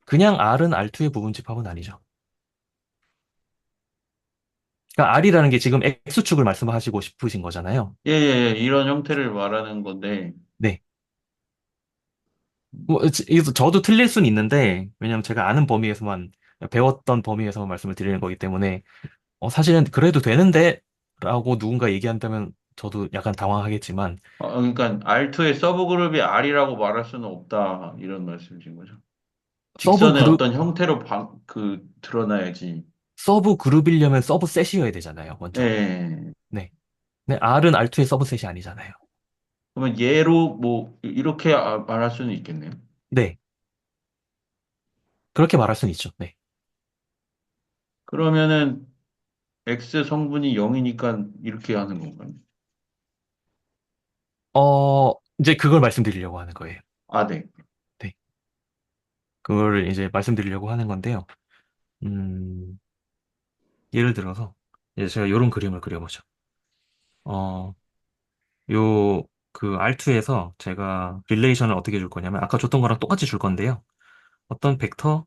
그냥 R은 R2의 부분 집합은 아니죠. 그러니까 R이라는 게 지금 X축을 말씀하시고 싶으신 거잖아요. 예, 예, 예. 이런 형태를 말하는 건데, 네. 뭐, 이거 저도 틀릴 수는 있는데, 왜냐면 제가 아는 범위에서만, 배웠던 범위에서만 말씀을 드리는 거기 때문에, 사실은 그래도 되는데, 라고 누군가 얘기한다면 저도 약간 당황하겠지만, 그러니까 R2의 서브 그룹이 R이라고 말할 수는 없다. 이런 말씀이신 거죠. 서브 직선의 그룹, 어떤 형태로 드러나야지. 서브 그룹이려면 서브셋이어야 되잖아요, 예, 먼저. 예. 예. 네. 네, R은 R2의 서브셋이 아니잖아요. 그러면 얘로 뭐 이렇게 말할 수는 있겠네요. 네. 그렇게 말할 수는 있죠. 네. 그러면은 X 성분이 0이니까 이렇게 하는 건가요? 이제 그걸 말씀드리려고 하는 거예요. 아, 네. 네. 그거를 이제 말씀드리려고 하는 건데요. 음, 예를 들어서, 이제 제가 이런 그림을 그려보죠. 어, 요, R2에서 제가 릴레이션을 어떻게 줄 거냐면, 아까 줬던 거랑 똑같이 줄 건데요. 어떤 벡터,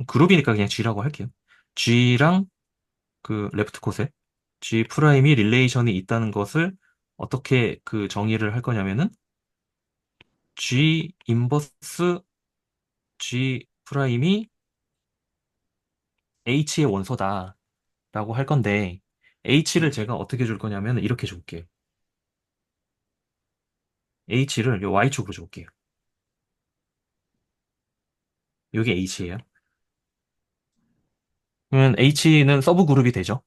그룹이니까 그냥 G라고 할게요. G랑 그 레프트 코셋, G 프라임이 릴레이션이 있다는 것을 어떻게 그 정의를 할 거냐면은, G 인버스 G 프라임이 H의 원소다라고 할 건데, H를 제가 어떻게 줄 거냐면, 이렇게 줄게요. H를 요 Y축으로 줄게요. 요게 H예요. 그러면 H는 서브 그룹이 되죠.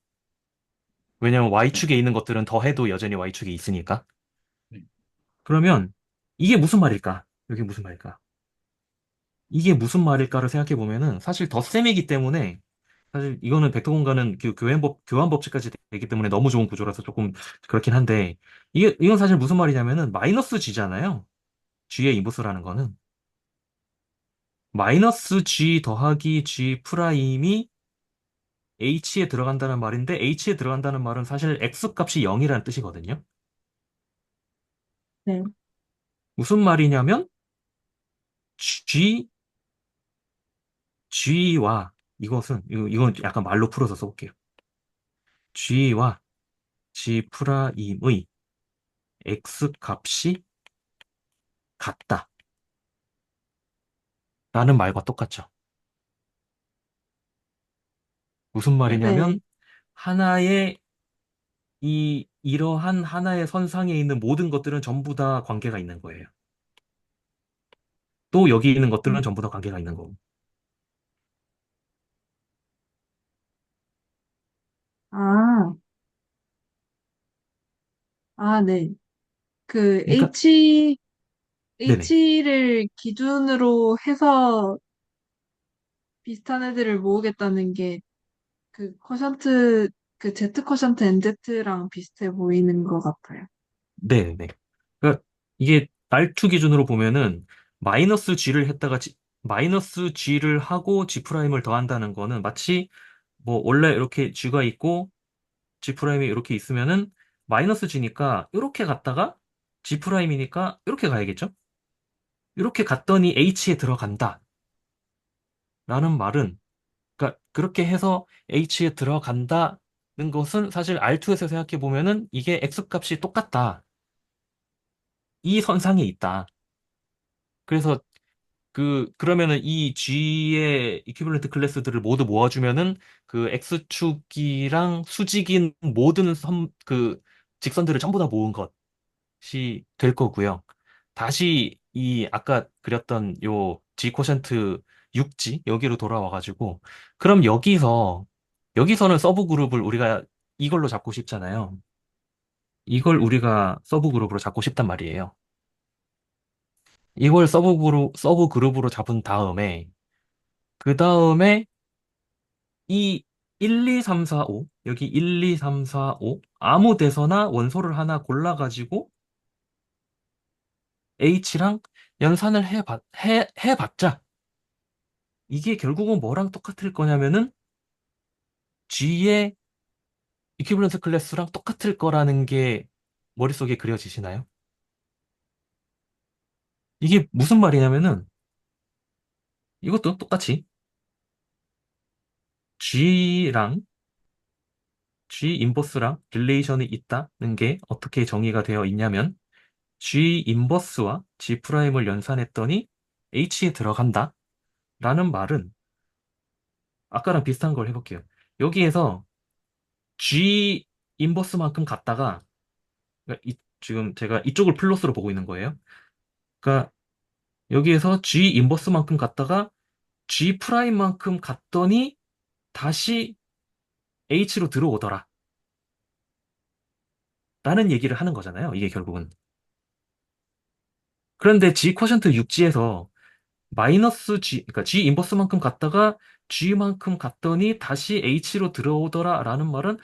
왜냐면 네. Y축에 있는 것들은 더해도 여전히 Y축에 있으니까. 네. 그러면 이게 무슨 말일까? 이게 무슨 말일까? 이게 무슨 말일까를 생각해 보면은 사실 덧셈이기 때문에 사실 이거는 벡터 공간은 교환 법칙까지 되기 때문에 너무 좋은 구조라서 조금 그렇긴 한데 이건 사실 무슨 말이냐면은 마이너스 G잖아요. G의 인버스라는 거는 마이너스 G 더하기 G 프라임이 H에 들어간다는 말인데 H에 들어간다는 말은 사실 X 값이 0이라는 뜻이거든요. 네. 무슨 말이냐면 G, G와 이건 약간 말로 풀어서 써볼게요. G와 G 프라임의 X 값이 같다. 라는 말과 똑같죠. 무슨 네. 네. 말이냐면 하나의 이러한 하나의 선상에 있는 모든 것들은 전부 다 관계가 있는 거예요. 또 여기 있는 것들은 음. 전부 다 관계가 있는 거고. 아, 네. 그 그러니까 네네. H를 기준으로 해서 비슷한 애들을 모으겠다는 게 그 커션트, 그 Z 커션트 NZ랑 비슷해 보이는 것 같아요. 네네. 그러니까 이게 R2 기준으로 보면은 마이너스 G를 했다가 마이너스 G를 하고 G 프라임을 더한다는 거는 마치 뭐 원래 이렇게 G가 있고 G 프라임이 이렇게 있으면은 마이너스 G니까 이렇게 갔다가 G 프라임이니까 이렇게 가야겠죠? 이렇게 갔더니 H에 들어간다. 라는 말은 그러니까 그렇게 해서 H에 들어간다는 것은 사실 R2에서 생각해 보면은 이게 X 값이 똑같다. 이 선상에 있다. 그래서 그러면은 이 G의 이퀴벌런트 클래스들을 모두 모아주면은 그 X축이랑 수직인 모든 직선들을 전부 다 모은 것이 될 거고요. 다시 아까 그렸던 요 G 코션트 6G 여기로 돌아와가지고 그럼 여기서는 서브 그룹을 우리가 이걸로 잡고 싶잖아요. 이걸 우리가 서브 그룹으로 잡고 싶단 말이에요. 이걸 서브 그룹으로 잡은 다음에 그 다음에 이 1, 2, 3, 4, 5 여기 1, 2, 3, 4, 5 아무 데서나 원소를 하나 골라가지고 H랑 연산을 해봤자 이게 결국은 뭐랑 똑같을 거냐면은 G의 이퀴벌런스 클래스랑 똑같을 거라는 게 머릿속에 그려지시나요? 이게 무슨 말이냐면은 이것도 똑같이 G랑 G 인버스랑 릴레이션이 있다는 게 어떻게 정의가 되어 있냐면 G 인버스와 G 프라임을 연산했더니 H에 들어간다 라는 말은 아까랑 비슷한 걸 해볼게요. 여기에서 G 인버스만큼 갔다가 그러니까 지금 제가 이쪽을 플러스로 보고 있는 거예요. 그러니까 여기에서 G 인버스만큼 갔다가 G 프라임만큼 갔더니 다시 H로 들어오더라 라는 얘기를 하는 거잖아요. 이게 결국은. 그런데 G 쿼션트 6G에서 마이너스 G, 그러니까 G 인버스만큼 갔다가 G만큼 갔더니 다시 H로 들어오더라 라는 말은,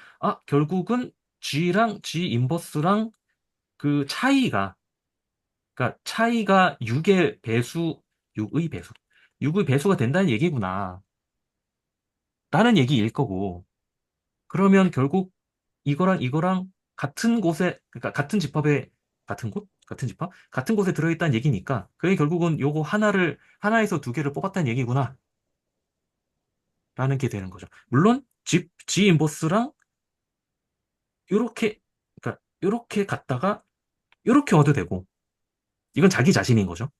결국은 G랑 G 인버스랑 그 차이가, 그러니까 차이가 6의 배수, 6의 배수가 된다는 얘기구나. 라는 얘기일 거고, 그러면 결국 이거랑 같은 곳에, 그러니까 같은 집합에, 같은 곳? 같은 집합? 같은 곳에 들어있다는 얘기니까, 그게 결국은 요거 하나에서 두 개를 뽑았다는 얘기구나. 라는 게 되는 거죠. 물론 G 인버스랑 요렇게 그러니까 요렇게 갔다가 요렇게 와도 되고 이건 자기 자신인 거죠.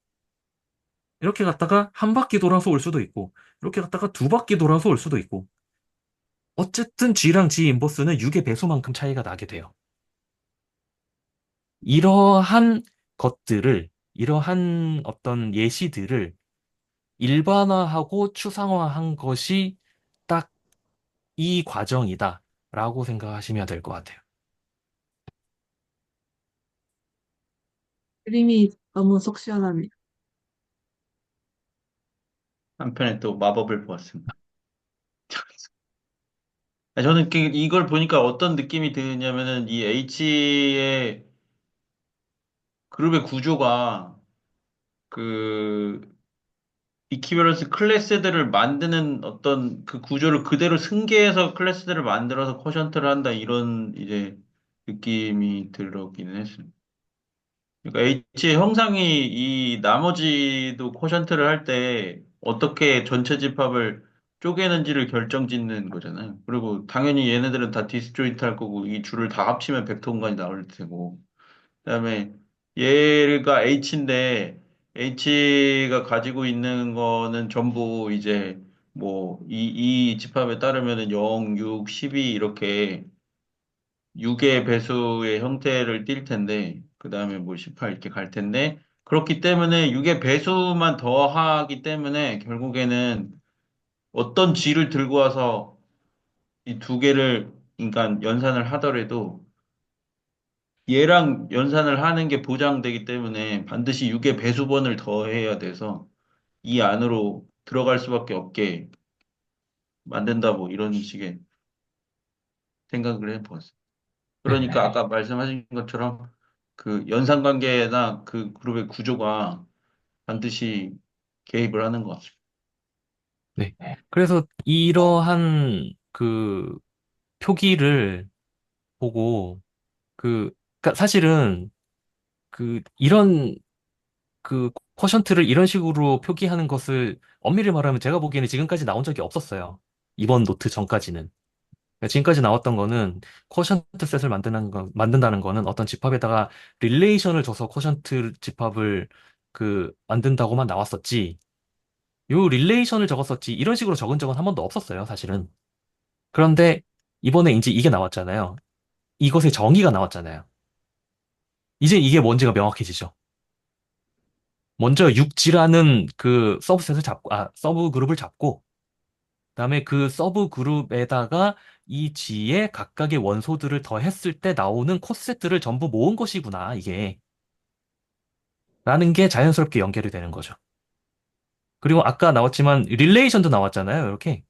이렇게 갔다가 한 바퀴 돌아서 올 수도 있고 이렇게 갔다가 두 바퀴 돌아서 올 수도 있고 어쨌든 G랑 G 인버스는 6의 배수만큼 차이가 나게 돼요. 이러한 이러한 어떤 예시들을 일반화하고 추상화한 것이 딱 이 과정이다. 라고 생각하시면 될 것 같아요. 그림이 너무 속 시원하네요. 한편에 또 마법을 보았습니다. 저는 이걸 보니까 어떤 느낌이 드냐면은 이 H의 그룹의 구조가 그 이퀴버런스 클래스들을 만드는 어떤 그 구조를 그대로 승계해서 클래스들을 만들어서 쿼션트를 한다 이런 이제 느낌이 들었기는 했어요. 그러니까 H의 형상이 이 나머지도 쿼션트를 할 때 어떻게 전체 집합을 쪼개는지를 결정짓는 거잖아요. 그리고 당연히 얘네들은 다 디스조인트 할 거고 이 줄을 다 합치면 벡터 공간이 나올 테고 그다음에 얘가 H인데 H가 가지고 있는 거는 전부 이제 뭐 이 집합에 따르면은 0, 6, 12 이렇게 6의 배수의 형태를 띌 텐데 그다음에 뭐 18 이렇게 갈 텐데 그렇기 때문에 6의 배수만 더하기 때문에 결국에는 어떤 G를 들고 와서 이 두 개를 그러니까 연산을 하더라도 얘랑 연산을 하는 게 보장되기 때문에 반드시 6의 배수번을 더해야 돼서 이 안으로 들어갈 수밖에 없게 만든다 뭐 이런 식의 생각을 해보았어요. 그러니까 네. 아까 말씀하신 것처럼 그 연산관계나 그 그룹의 구조가 반드시 개입을 하는 것 같습니다. 네. 그래서 이러한 그 표기를 보고 그러니까 사실은 이런 쿼션트를 이런 식으로 표기하는 것을 엄밀히 말하면 제가 보기에는 지금까지 나온 적이 없었어요. 이번 노트 전까지는. 그러니까 지금까지 나왔던 거는 쿼션트 셋을 만든다는 거는 어떤 집합에다가 릴레이션을 줘서 쿼션트 집합을 만든다고만 나왔었지. 요 릴레이션을 적었었지. 이런 식으로 적은 적은 한 번도 없었어요, 사실은. 그런데 이번에 이제 이게 나왔잖아요. 이것의 정의가 나왔잖아요. 이제 이게 뭔지가 명확해지죠. 먼저 6G라는 서브 그룹을 잡고, 그다음에 그 서브 그룹에다가 이 G의 각각의 원소들을 더했을 때 나오는 코세트를 전부 모은 것이구나, 이게. 라는 게 자연스럽게 연결이 되는 거죠. 그리고 아까 나왔지만 릴레이션도 나왔잖아요, 이렇게.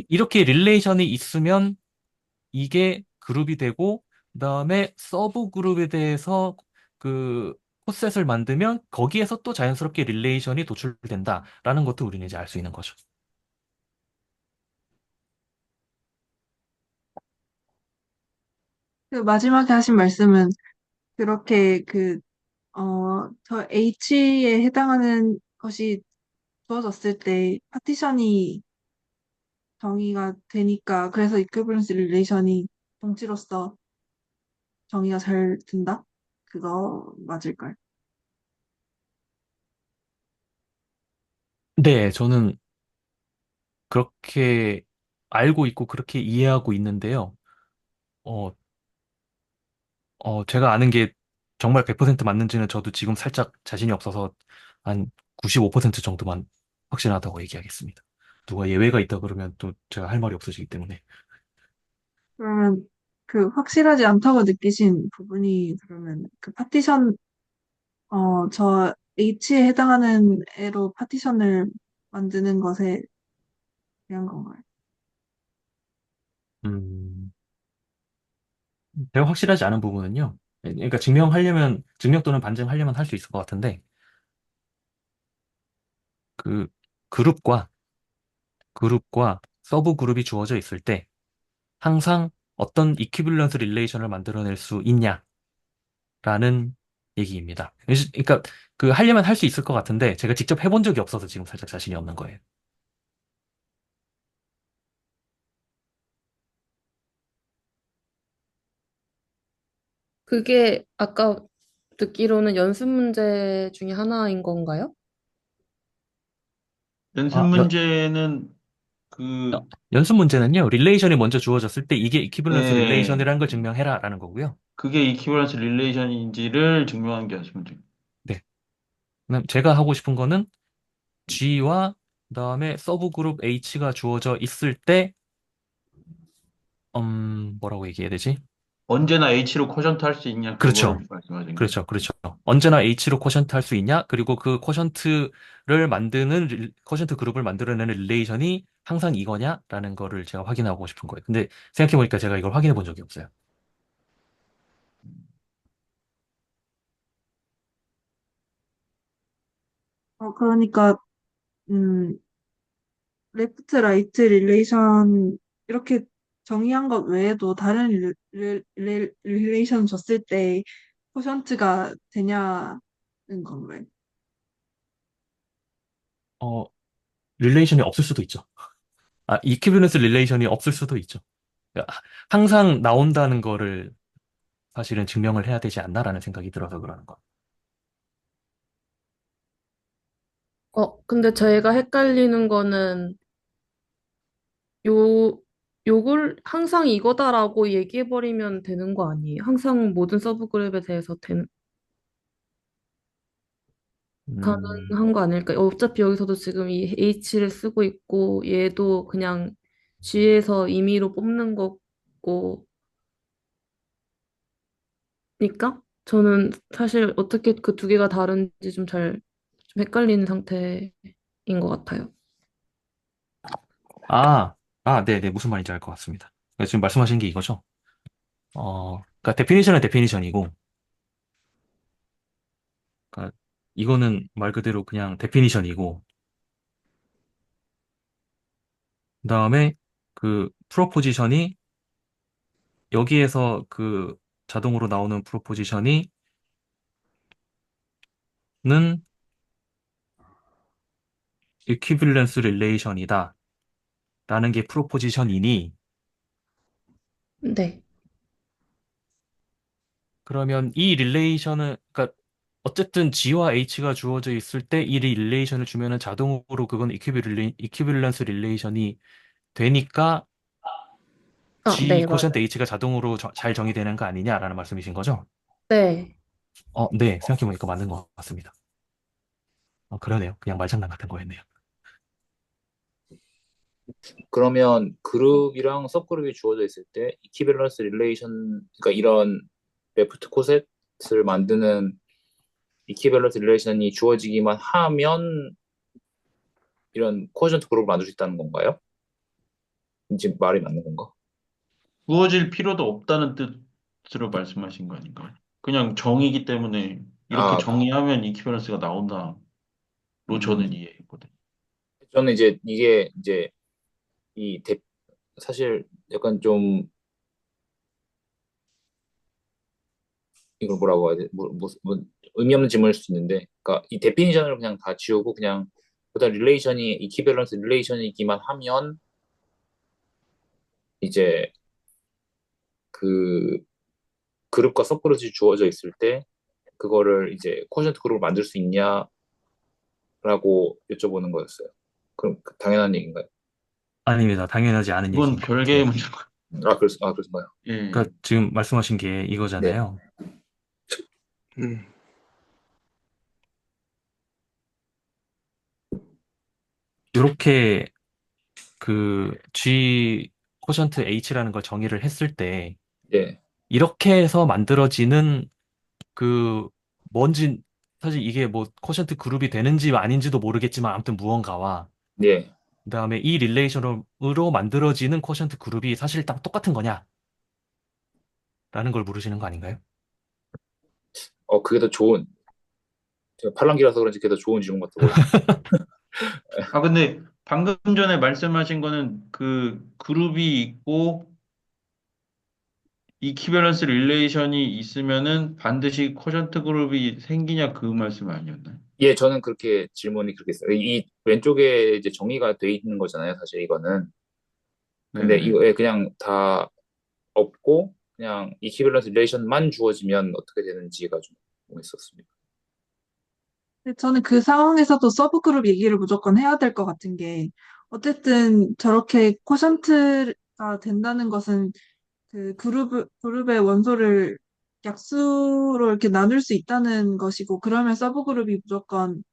이렇게 릴레이션이 있으면 이게 그룹이 되고, 그다음에 서브 그룹에 대해서 그 코셋을 만들면 거기에서 또 자연스럽게 릴레이션이 도출된다라는 것도 우리는 이제 알 수 있는 거죠. 그 마지막에 하신 말씀은 그렇게 저 H에 해당하는 것이 주어졌을 때 파티션이 정의가 되니까 그래서 이퀴버런스 릴레이션이 동치로서 정의가 잘 된다? 그거 맞을까요? 네, 저는 그렇게 알고 있고 그렇게 이해하고 있는데요. 어, 제가 아는 게 정말 100% 맞는지는 저도 지금 살짝 자신이 없어서 한 95% 정도만 확신하다고 얘기하겠습니다. 누가 예외가 있다 그러면 또 제가 할 말이 없어지기 때문에. 그러면 그 확실하지 않다고 느끼신 부분이 그러면 그 파티션 저 H에 해당하는 애로 파티션을 만드는 것에 대한 건가요? 음, 제가 확실하지 않은 부분은요. 그러니까 증명 또는 반증하려면 할 수 있을 것 같은데, 그 그룹과 서브 그룹이 주어져 있을 때 항상 어떤 이퀴밸런스 릴레이션을 만들어낼 수 있냐라는 얘기입니다. 그러니까 하려면 할 수 있을 것 같은데 제가 직접 해본 적이 없어서 지금 살짝 자신이 없는 거예요. 그게 아까 듣기로는 연습 문제 중에 하나인 건가요? 연습 아, 문제는 어, 그, 연습 문제는요. 릴레이션이 먼저 주어졌을 때 이게 이퀴밸런스 예, 릴레이션이라는 걸 증명해라라는 거고요. 그게 이퀴버런스 릴레이션인지를 증명하는 게 연습 문제. 네. 그다음 제가 하고 싶은 거는 G와 그다음에 서브 그룹 H가 주어져 있을 때 뭐라고 얘기해야 되지? 언제나 H로 쿼션트 할 수 있냐, 그렇죠. 그걸 말씀하신 거예요. 그렇죠. 그렇죠. 언제나 H로 쿼션트 할 수 있냐? 그리고 그 쿼션트 그룹을 만들어내는 릴레이션이 항상 이거냐라는 거를 제가 확인하고 싶은 거예요. 근데 생각해보니까 제가 이걸 확인해 본 적이 없어요. 그러니까, 음, 레프트, 라이트, 릴레이션, 이렇게 정의한 것 외에도 다른 릴레이션 줬을 때 코션트가 되냐는 건가요? 어, 릴레이션이 없을 수도 있죠. 이퀴비런스 릴레이션이 없을 수도 있죠. 그러니까 항상 나온다는 거를 사실은 증명을 해야 되지 않나라는 생각이 들어서 그러는 거. 근데 저희가 헷갈리는 거는 요, 요걸 항상 이거다라고 얘기해버리면 되는 거 아니에요? 항상 모든 서브 그룹에 대해서 음, 가능한 거 아닐까? 어차피 여기서도 지금 이 H를 쓰고 있고, 얘도 그냥 G에서 임의로 뽑는 거고, 니까? 저는 사실 어떻게 그 두 개가 다른지 좀 헷갈리는 상태인 것 같아요. 아, 네네. 무슨 말인지 알 것 같습니다. 그러니까 지금 말씀하신 게 이거죠. 그러니까 데피니션은 데피니션이고, 그러니까 이거는 말 그대로 그냥 데피니션이고, 그다음에 그 프로포지션이 여기에서 그 자동으로 나오는 프로포지션이는 이퀴밸런스 릴레이션이다 라는 게 프로포지션이니, 네. 그러면 이 릴레이션은 그러니까 어쨌든 G와 H가 주어져 있을 때 이 릴레이션을 주면은 자동으로 그건 이퀴밸런스 릴레이션이 되니까 G 네, 코션트 맞아요. H가 자동으로 잘 정의되는 거 아니냐라는 말씀이신 거죠? 네. 네. 생각해보니까 맞는 것 같습니다. 그러네요. 그냥 말장난 같은 거였네요. 그러면 그룹이랑 서브그룹이 주어져 있을 때 이퀴밸런스 릴레이션, 그러니까 이런 레프트 코셋을 만드는 이퀴밸런스 릴레이션이 주어지기만 하면 이런 코어전트 그룹을 만들 수 있다는 건가요? 지금 말이 맞는 건가? 부어질 필요도 없다는 뜻으로 말씀하신 거 아닌가요? 그냥 정의이기 때문에 이렇게 아, 정의하면 이퀴밸런스가 나온다로 저는 음, 이해했거든요. 저는 이제 이게 이제 이 사실 약간 좀 이걸 뭐라고 해야 돼? 의미 없는 질문일 수 있는데, 그러니까 이 데피니션을 그냥 다 지우고 그냥 보다 릴레이션이 이퀴밸런스 릴레이션이기만 하면 이제 그 그룹과 서브그룹이 주어져 있을 때 그거를 이제 쿼션트 그룹을 만들 수 있냐라고 여쭤보는 거였어요. 그럼 당연한 얘기인가요? 아닙니다. 당연하지 않은 그건 얘기인 것 별개의 같아요. 문제고. 그렇습니까? 예. 그러니까 지금 말씀하신 게 네. 이거잖아요. 음. 이렇게 그 G 코션트 H라는 걸 정의를 했을 때 네. 이렇게 해서 만들어지는 그 뭔지 사실 이게 뭐 코션트 그룹이 되는지 아닌지도 모르겠지만 아무튼 무언가와 네. 그다음에 이 릴레이션으로 만들어지는 코션트 그룹이 사실 딱 똑같은 거냐라는 걸 물으시는 거 아닌가요? 그게 더 좋은, 제가 팔랑귀라서 그런지 그게 더 좋은 질문 같아 보여요. 근데 방금 전에 말씀하신 거는 그 그룹이 있고 이퀴밸런스 릴레이션이 있으면은 반드시 쿼션트 그룹이 생기냐 그 말씀 아니었나요? 예, 저는 그렇게 질문이 그렇게 있어요. 이 왼쪽에 이제 정의가 돼 있는 거잖아요, 사실 이거는. 근데 네네. 이거에 그냥 다 없고 그냥 이퀴밸런스 릴레이션만 주어지면 어떻게 되는지가 좀 궁금했었습니다. 근데 저는 그 상황에서도 서브그룹 얘기를 무조건 해야 될 것 같은 게, 어쨌든 저렇게 쿼션트가 된다는 것은 그 그룹의 원소를 약수로 이렇게 나눌 수 있다는 것이고, 그러면 서브그룹이 무조건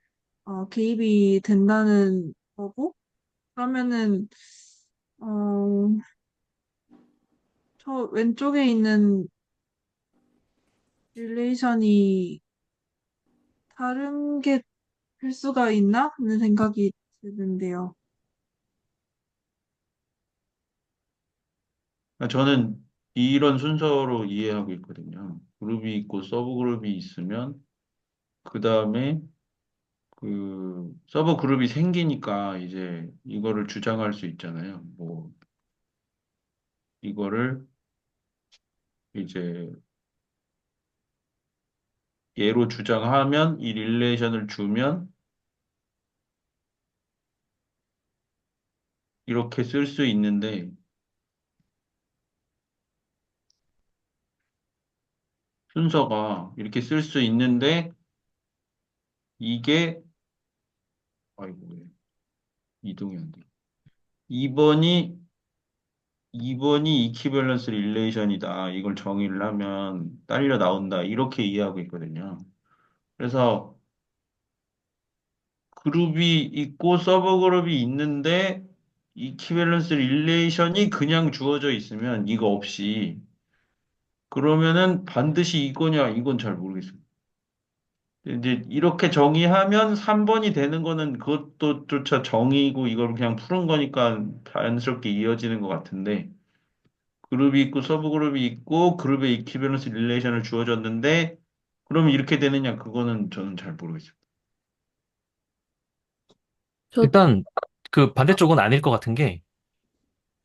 개입이 된다는 거고, 그러면은, 어, 저 왼쪽에 있는 릴레이션이 다른 게 필수가 있나? 하는 생각이 드는데요. 저는 이런 순서로 이해하고 있거든요. 그룹이 있고 서브 그룹이 있으면 그 다음에 그 서브 그룹이 생기니까 이제 이거를 주장할 수 있잖아요. 뭐 이거를 이제 얘로 주장하면 이 릴레이션을 주면 이렇게 쓸 수 있는데 순서가 이렇게 쓸 수 있는데 이게 아이고 왜 이동이 안 돼. 2번이 2번이 이퀴밸런스 릴레이션이다. 이걸 정의를 하면 딸려 나온다. 이렇게 이해하고 있거든요. 그래서 그룹이 있고 서브 그룹이 있는데 이퀴밸런스 릴레이션이 그냥 주어져 있으면 이거 없이 그러면은 반드시 이거냐 이건 잘 모르겠어요. 이제 이렇게 정의하면 3번이 되는 거는 그것도 조차 정의고 이걸 그냥 푸는 거니까 자연스럽게 이어지는 것 같은데 그룹이 있고 서브 그룹이 있고 그룹의 이퀴밸런스 릴레이션을 주어졌는데 그러면 이렇게 되느냐 그거는 저는 잘 모르겠어요. 저, 일단 그 반대쪽은 아닐 것 같은 게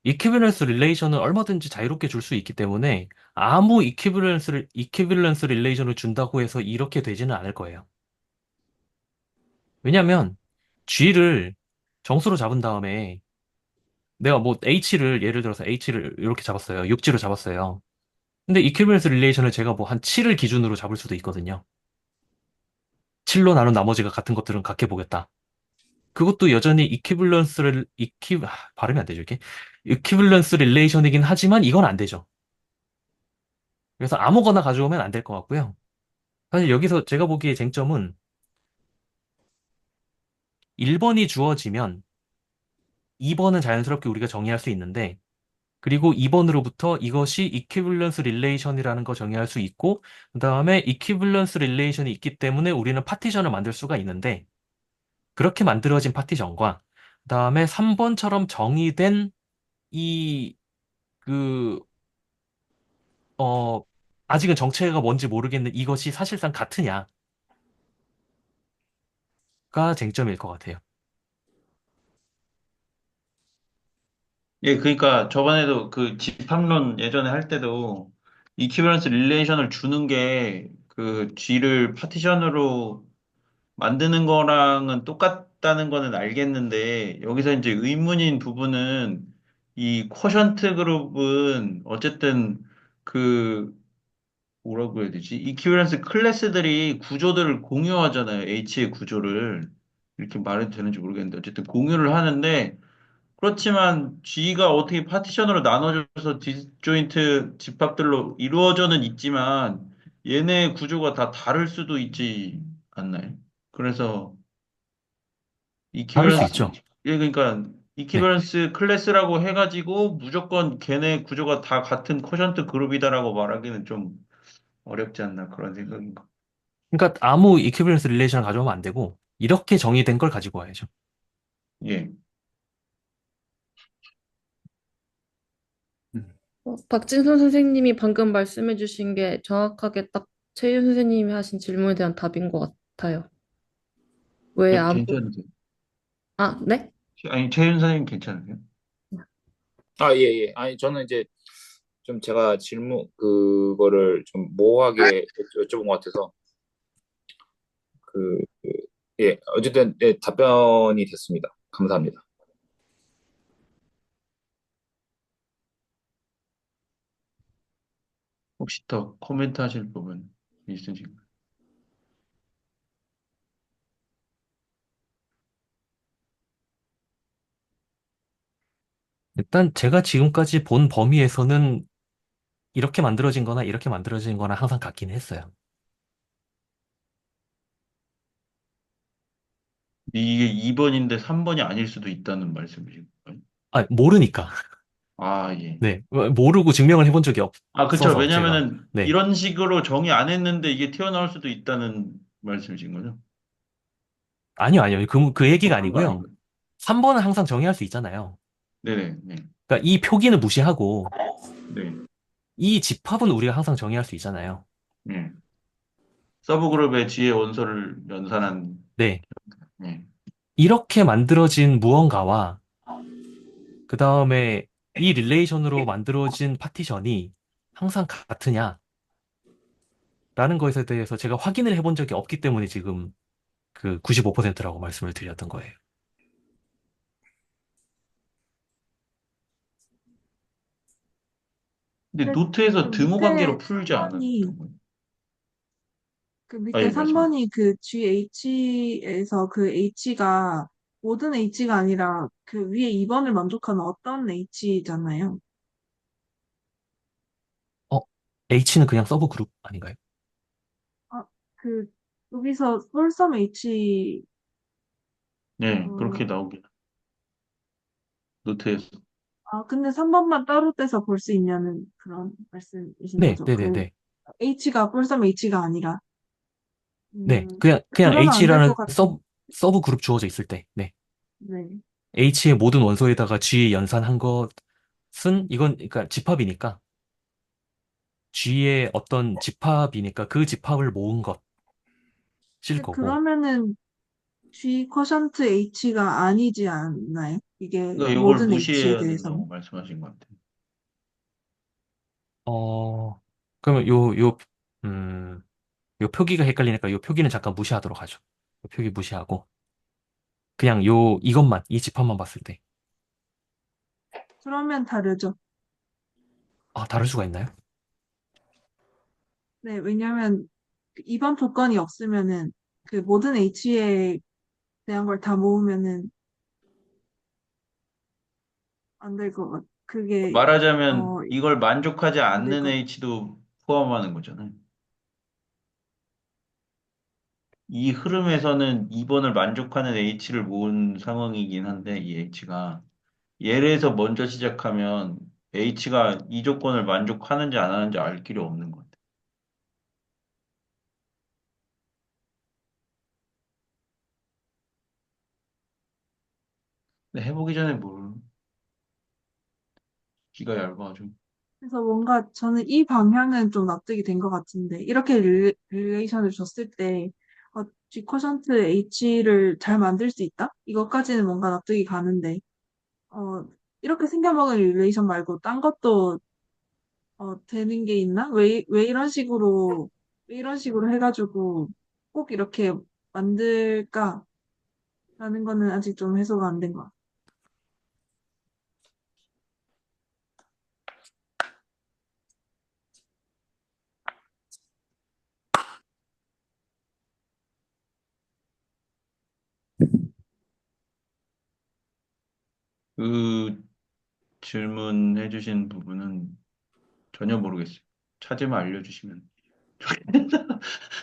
이퀴밸런스 릴레이션은 얼마든지 자유롭게 줄 수 있기 때문에 아무 이퀴밸런스 릴레이션을 준다고 해서 이렇게 되지는 않을 거예요. 왜냐면 G를 정수로 잡은 다음에 내가 뭐 H를 예를 들어서 H를 이렇게 잡았어요. 육지로 잡았어요. 근데 이퀴밸런스 릴레이션을 제가 뭐 한 7을 기준으로 잡을 수도 있거든요. 7로 나눈 나머지가 같은 것들은 각해 보겠다. 그것도 여전히 발음이 안 되죠, 이게. 이퀴밸런스 릴레이션이긴 하지만 이건 안 되죠. 그래서 아무거나 가져오면 안 될 것 같고요. 사실 여기서 제가 보기에 쟁점은 1번이 주어지면 2번은 자연스럽게 우리가 정의할 수 있는데, 그리고 2번으로부터 이것이 이퀴밸런스 릴레이션이라는 거 정의할 수 있고, 그 다음에 이퀴밸런스 릴레이션이 있기 때문에 우리는 파티션을 만들 수가 있는데, 그렇게 만들어진 파티션과, 그 다음에 3번처럼 정의된 이, 그, 어, 아직은 정체가 뭔지 모르겠는 이것이 사실상 같으냐가 쟁점일 것 같아요. 예, 그러니까 저번에도 그 집합론 예전에 할 때도 이퀴밸런스 릴레이션을 주는 게 그 G를 파티션으로 만드는 거랑은 똑같다는 거는 알겠는데 여기서 이제 의문인 부분은 이 쿼션트 그룹은 어쨌든 그 뭐라고 해야 되지? 이퀴밸런스 클래스들이 구조들을 공유하잖아요. H의 구조를. 이렇게 말해도 되는지 모르겠는데 어쨌든 공유를 하는데 그렇지만 G가 어떻게 파티션으로 나눠져서 디스조인트 집합들로 이루어져는 있지만 얘네 구조가 다 다를 수도 있지 않나요? 그래서 다를 수 이퀴밸런스 있죠. 예 그러니까 네. 이퀴밸런스 클래스라고 해가지고 무조건 걔네 구조가 다 같은 쿼션트 그룹이다라고 말하기는 좀 어렵지 않나 그런 생각인가. 그러니까 아무 이퀴밸런스 릴레이션을 가져오면 안 되고 이렇게 정의된 걸 가지고 와야죠. 예. 음. 박진선 선생님이 방금 말씀해주신 게 정확하게 딱 최윤 선생님이 하신 질문에 대한 답인 것 같아요. 왜 네, 아무, 괜찮으세요? 아, 네? 아니 최윤 선생님 괜찮으세요? 아, 예, 예. 아니, 저는 이제 좀 제가 질문, 그거를 좀 모호하게 여쭤본 것 같아서, 그, 예, 어쨌든, 예, 답변이 됐습니다. 감사합니다. 혹시 더 코멘트 하실 부분 있으신가요? 일단 제가 지금까지 본 범위에서는 이렇게 만들어진 거나 이렇게 만들어진 거나 항상 같긴 했어요. 이게 2번인데 3번이 아닐 수도 있다는 말씀이신가요? 아, 모르니까. 아, 예. 네, 모르고 증명을 해본 적이 아, 그쵸. 없어서 제가. 왜냐면은 네, 이런 식으로 정의 안 했는데 이게 튀어나올 수도 있다는 말씀이신 거죠? 아니요, 아니요. 그 뭐 얘기가 그런 거 아니고요. 아니고. 3번은 항상 정의할 수 있잖아요. 네네, 네. 그러니까 이 표기는 무시하고 네. 이 집합은 우리가 항상 정의할 수 있잖아요. 네. 서브그룹의 지혜 원소를 연산한, 네, 네. 이렇게 만들어진 무언가와 그 다음에 이 릴레이션으로 만들어진 파티션이 항상 같으냐라는 것에 대해서 제가 확인을 해본 적이 없기 때문에 지금 그 95%라고 말씀을 드렸던 거예요. 근데 근데 그 노트에서 등호 관계로 밑에 풀지 3번이 않았던 거예요? 그 아, 밑에 예, 말씀하세요. 3번이 그 GH에서 그 H가 모든 H가 아니라 그 위에 2번을 만족하는 어떤 H잖아요. 어, H는 그냥 서브 그룹 아닌가요? 아, 그 여기서 솔섬 H 네, 어, 그렇게 나오긴. 노트에서. 근데 3번만 따로 떼서 볼 수 있냐는 그런 말씀이신 네, 거죠. 네, 네, 그 네. H가 폴섬 H가 아니라 네, 그냥 그러면 안 될 것 H라는 같은. 서브 그룹 주어져 있을 때, 네. 네. H의 모든 원소에다가 G 연산한 것은 이건 그러니까 집합이니까 G의 어떤 집합이니까 그 집합을 모은 것일 근데 거고. 그러면은 G 쿼션트 H가 아니지 않나요? 이게 그러니까 이걸 모든 H에 무시해야 대해서는. 된다고 말씀하신 것 같아요. 그러면 음, 요 표기가 헷갈리니까 요 표기는 잠깐 무시하도록 하죠. 요 표기 무시하고 그냥 이것만 이 집합만 봤을 때. 그러면 다르죠. 아, 다를 수가 있나요? 네, 왜냐면 그 이번 조건이 없으면은 그 모든 H에 대한 걸 다 모으면은 안 될 것 같. 그게 말하자면 이걸 만족하지 안 될 않는 것. H도 포함하는 거잖아요. 이 흐름에서는 2번을 만족하는 H를 모은 상황이긴 한데, 이 H가. 예를 먼저 시작하면 H가 이 조건을 만족하는지 안 하는지 알 길이 없는 것 같아요. 근데 해보기 전에 귀가 얇아가지고. 그래서 뭔가 저는 이 방향은 좀 납득이 된 것 같은데, 이렇게 릴레이션을 줬을 때, G 쿼션트 H를 잘 만들 수 있다? 이것까지는 뭔가 납득이 가는데, 어, 이렇게 생겨먹은 릴레이션 말고 딴 것도, 되는 게 있나? 왜 이런 식으로 해가지고 꼭 이렇게 만들까라는 거는 아직 좀 해소가 안 된 것 같아요. 그 질문해주신 부분은 전혀 모르겠어요. 찾으면 알려주시면.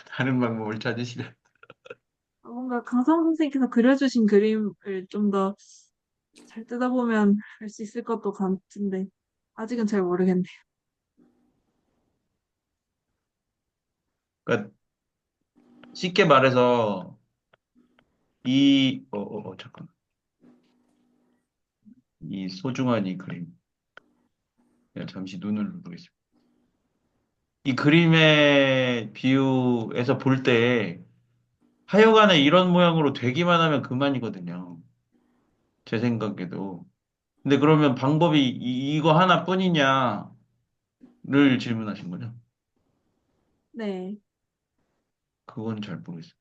다른 방법을 찾으시면. 뭔가 강성 선생님께서 그려주신 그림을 좀 더 잘 뜯어보면 알 수 있을 것도 같은데, 아직은 잘 모르겠네요. 그러니까 쉽게 말해서 잠깐. 이 소중한 이 그림. 내가 잠시 눈을 누르겠습니다. 이 그림의 비유에서 볼 때 하여간에 이런 모양으로 되기만 하면 그만이거든요. 제 생각에도. 근데 그러면 방법이 이거 하나뿐이냐를 질문하신 거죠? 네. 그건 잘 모르겠어요.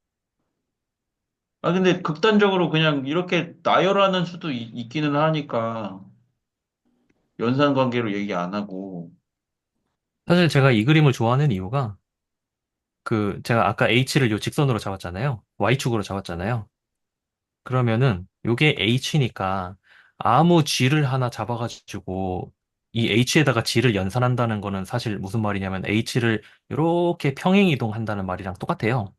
아, 근데 극단적으로 그냥 이렇게 나열하는 수도 있기는 하니까 연산 관계로 얘기 안 하고. 사실 제가 이 그림을 좋아하는 이유가 제가 아까 H를 요 직선으로 잡았잖아요. Y축으로 잡았잖아요. 그러면은 요게 H니까 아무 G를 하나 잡아가지고 이 H에다가 G를 연산한다는 거는 사실 무슨 말이냐면 H를 이렇게 평행 이동한다는 말이랑 똑같아요.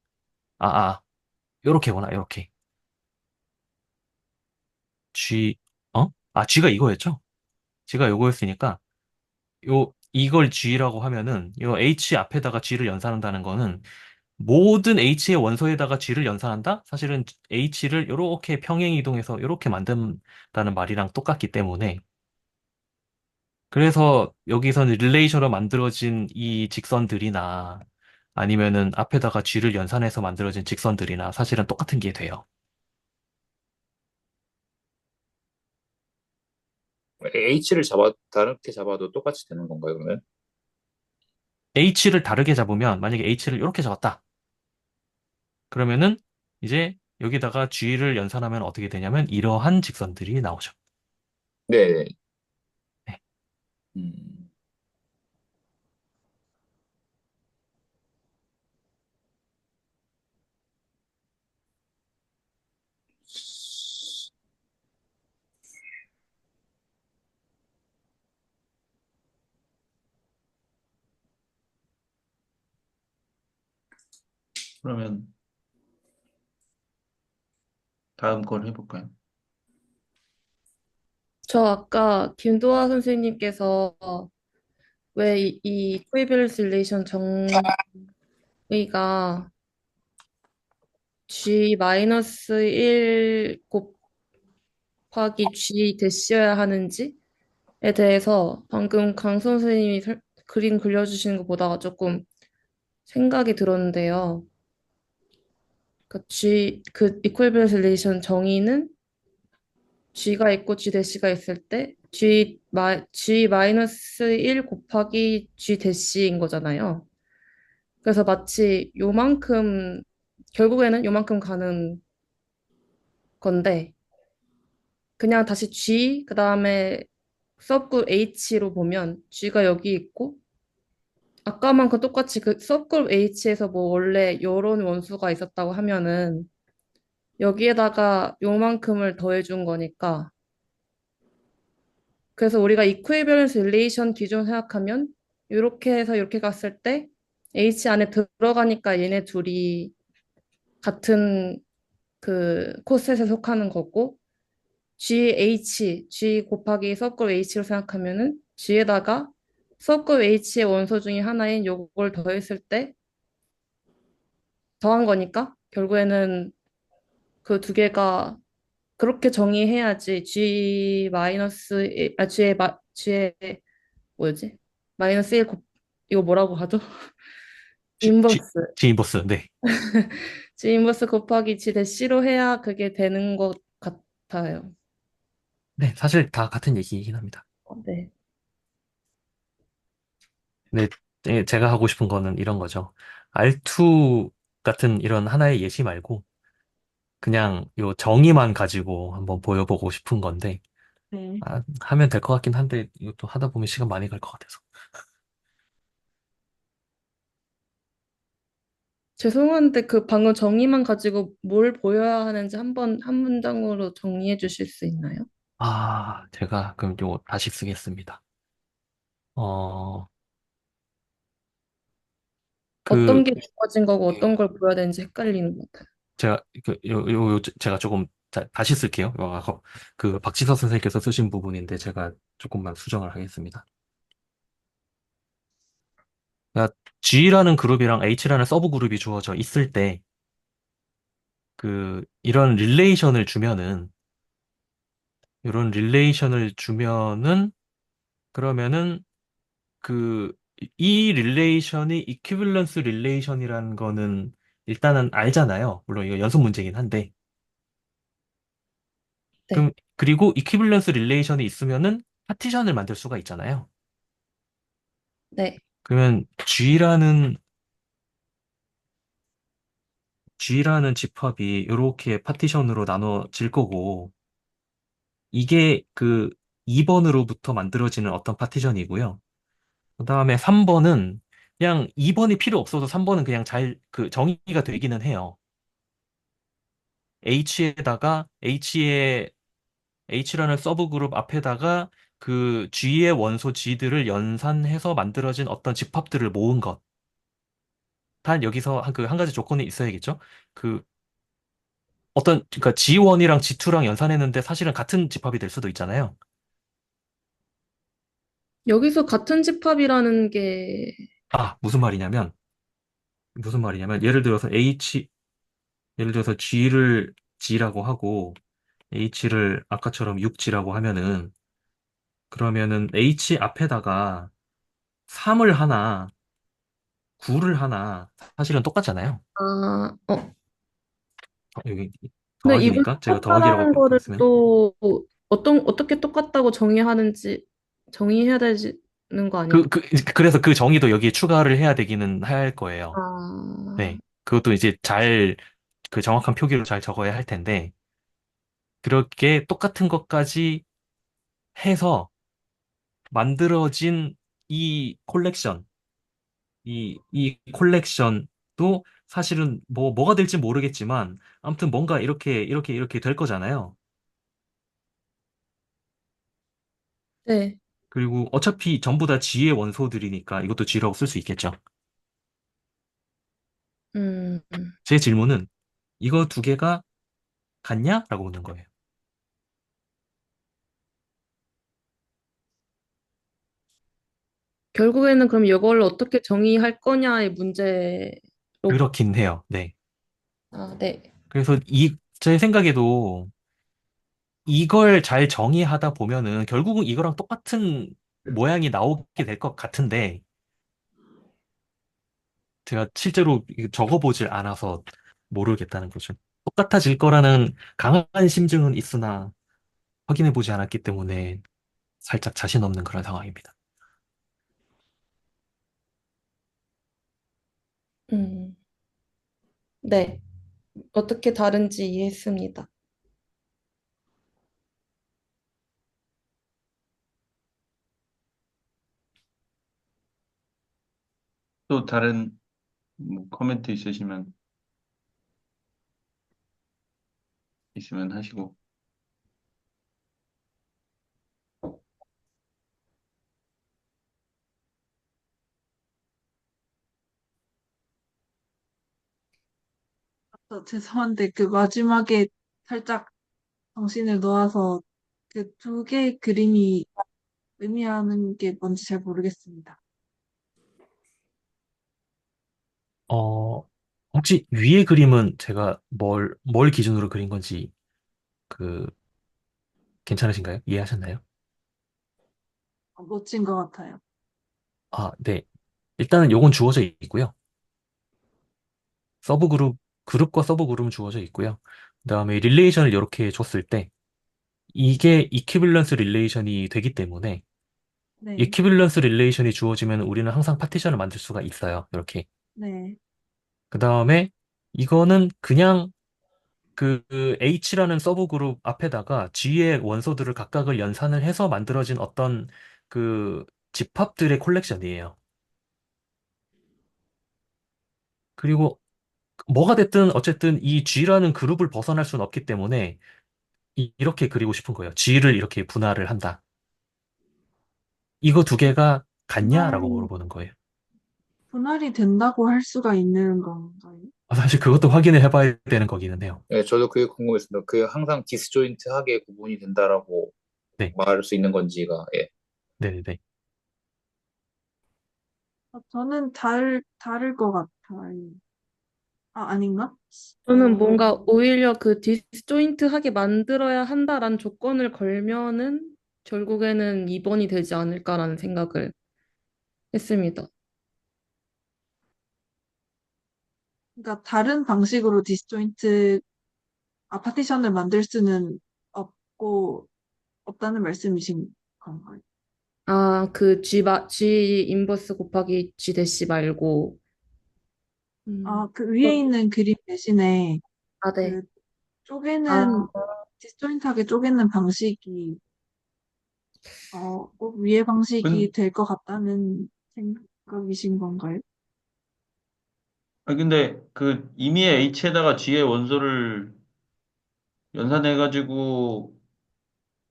요렇게구나, 요렇게. G, G가 이거였죠? G가 요거였으니까 이걸 G라고 하면은 이 H 앞에다가 G를 연산한다는 거는 모든 H의 원소에다가 G를 연산한다? 사실은 H를 이렇게 평행 이동해서 이렇게 만든다는 말이랑 똑같기 때문에 그래서 여기서는 릴레이션으로 만들어진 이 직선들이나 아니면은 앞에다가 G를 연산해서 만들어진 직선들이나 사실은 똑같은 게 돼요. H를 다르게 잡아도 똑같이 되는 건가요, 그러면? H를 다르게 잡으면 만약에 H를 이렇게 잡았다. 그러면은 이제 여기다가 G를 연산하면 어떻게 되냐면 이러한 직선들이 나오죠. 네. 네. 음. 그러면 다음 걸 해볼까요? 저 아까 김도하 선생님께서 왜 이 equivalence relation 정의가 G-1 곱하기 G 대시여야 하는지에 대해서 방금 강 선생님이 그림 그려주시는 거 보다가 조금 생각이 들었는데요. 그 equivalence relation 정의는 G가 있고 G 대시가 있을 때 G-1 곱하기 G 대시인 거잖아요. 그래서 마치 요만큼 결국에는 요만큼 가는 건데 그냥 다시 G 그다음에 subgroup H로 보면 G가 여기 있고 아까만큼 똑같이 그 subgroup H에서 뭐 원래 요런 원수가 있었다고 하면은 여기에다가 요만큼을 더해준 거니까 그래서 우리가 equivalence relation 기준 생각하면 이렇게 해서 이렇게 갔을 때 H 안에 들어가니까 얘네 둘이 같은 그 코셋에 속하는 거고 G 곱하기 서클 H로 생각하면은 G에다가 서클 H의 원소 중에 하나인 요걸 더했을 때 더한 거니까 결국에는 그 두 개가 그렇게 정의해야지 G 마이너스 G의 뭐였지? 마이너스 1 이거 뭐라고 하죠? 인버스. G 인버스. 네. G 인버스 곱하기 G 대시로 해야 그게 되는 것 같아요. 네, 사실 다 같은 얘기이긴 합니다. 네. 근데 제가 하고 싶은 거는 이런 거죠. R2 같은 이런 하나의 예시 말고 그냥 요 정의만 가지고 한번 보여보고 싶은 건데 네. 하면 될 것 같긴 한데 이것도 하다 보면 시간 많이 갈 것 같아서. 죄송한데 그 방금 정의만 가지고 뭘 보여야 하는지 한 문장으로 정리해 주실 수 있나요? 제가 그럼 요 다시 쓰겠습니다. 어, 그 어떤 게 주어진 거고 어떤 걸 보여야 되는지 헷갈리는 것 같아요. 제가 제가 조금 다시 쓸게요. 그 박지서 선생님께서 쓰신 부분인데 제가 조금만 수정을 하겠습니다. 그러니까 G라는 그룹이랑 H라는 서브 그룹이 주어져 있을 때 이런 릴레이션을 주면은 그러면은 그 이 릴레이션이 이퀴밸런스 릴레이션이라는 거는 일단은 알잖아요. 물론 이거 연습 문제긴 한데 네, 그리고 이퀴밸런스 릴레이션이 있으면은 파티션을 만들 수가 있잖아요. 네, 그러면 G라는 집합이 이렇게 파티션으로 나눠질 거고 이게 그 2번으로부터 만들어지는 어떤 파티션이고요. 그다음에 3번은 그냥 2번이 필요 없어서 3번은 그냥 정의가 되기는 해요. H에다가 H라는 서브그룹 앞에다가 그 G의 원소 G들을 연산해서 만들어진 어떤 집합들을 모은 것. 단 여기서 한 가지 조건이 있어야겠죠. 그 그러니까 G1이랑 G2랑 연산했는데 사실은 같은 집합이 될 수도 있잖아요. 여기서 같은 집합이라는 게, 아, 무슨 말이냐면, 예를 들어서 G를 G라고 하고, H를 아까처럼 6G라고 그러면은 H 앞에다가 3을 하나, 9를 하나, 사실은 똑같잖아요. 아, 여기 근데 이걸 더하기니까 제가 더하기라고 똑같다라는 거를 했으면. 또 어떻게 똑같다고 정의해야 되는 거 아닐까? 그래서 그 정의도 여기에 추가를 해야 되기는 할 거예요. 아, 네. 그것도 이제 그 정확한 표기로 잘 적어야 할 텐데, 그렇게 똑같은 것까지 해서 만들어진 이 콜렉션, 이 콜렉션도 사실은 뭐가 될지 모르겠지만, 아무튼 뭔가 이렇게 될 거잖아요. 네. 그리고 어차피 전부 다 G의 원소들이니까 이것도 G라고 쓸 수 있겠죠. 음, 제 질문은 이거 두 개가 같냐? 라고 묻는 거예요. 결국에는 그럼 이걸 어떻게 정의할 거냐의 문제로, 그렇긴 해요. 네. 네. 그래서 제 생각에도 이걸 잘 정의하다 보면은 결국은 이거랑 똑같은 모양이 나오게 될 것 같은데 제가 실제로 이거 적어보질 않아서 모르겠다는 거죠. 똑같아질 거라는 강한 심증은 있으나 확인해보지 않았기 때문에 살짝 자신 없는 그런 상황입니다. 음, 네. 어떻게 다른지 이해했습니다. 또 다른 뭐 코멘트 있으면 하시고. 죄송한데 그 마지막에 살짝 정신을 놓아서 그 두 개의 그림이 의미하는 게 뭔지 잘 모르겠습니다. 어, 혹시 위에 그림은 제가 뭘 기준으로 그린 건지 그 괜찮으신가요? 이해하셨나요? 멋진 것 같아요. 아, 네. 일단은 요건 주어져 있고요. 서브 그룹과 서브 그룹은 주어져 있고요. 그다음에 릴레이션을 이렇게 줬을 때 이게 이퀴밸런스 릴레이션이 되기 때문에 네, 이퀴밸런스 릴레이션이 주어지면 우리는 항상 파티션을 만들 수가 있어요. 이렇게. 네, 그다음에 이거는 그냥 H라는 서브 그룹 앞에다가 G의 원소들을 각각을 연산을 해서 만들어진 어떤 그 집합들의 콜렉션이에요. 그리고 뭐가 됐든 어쨌든 이 G라는 그룹을 벗어날 수는 없기 때문에 이렇게 그리고 싶은 거예요. G를 이렇게 분할을 한다. 이거 두 개가 같냐라고 분할이, 물어보는 거예요. 분할이 된다고 할 수가 있는 건가요? 사실 그것도 확인을 해봐야 되는 거기는 해요. 네, 저도 그게 궁금했습니다. 그 항상 디스조인트하게 구분이 된다라고 네, 말할 수 있는 건지가, 예. 네네네. 저는 다를 것 같아요. 아, 아닌가? 저는 뭔가 오히려 그 디스조인트하게 만들어야 한다라는 조건을 걸면은 결국에는 2번이 되지 않을까라는 생각을 했습니다. 그러니까 다른 방식으로 디스조인트 파티션을 만들 수는 없고 없다는 말씀이신 건가요? 아, 그 G 인버스 곱하기 G 대시 말고. 음. 그 위에 있는 그림 대신에 아, 네. 그 쪼개는 아, 디스조인트하게 쪼개는 방식이 꼭 위의 방식이 근, 될 것 같다는 생각이신 건가요? 근데 그 임의의 H에다가 G의 원소를 연산해가지고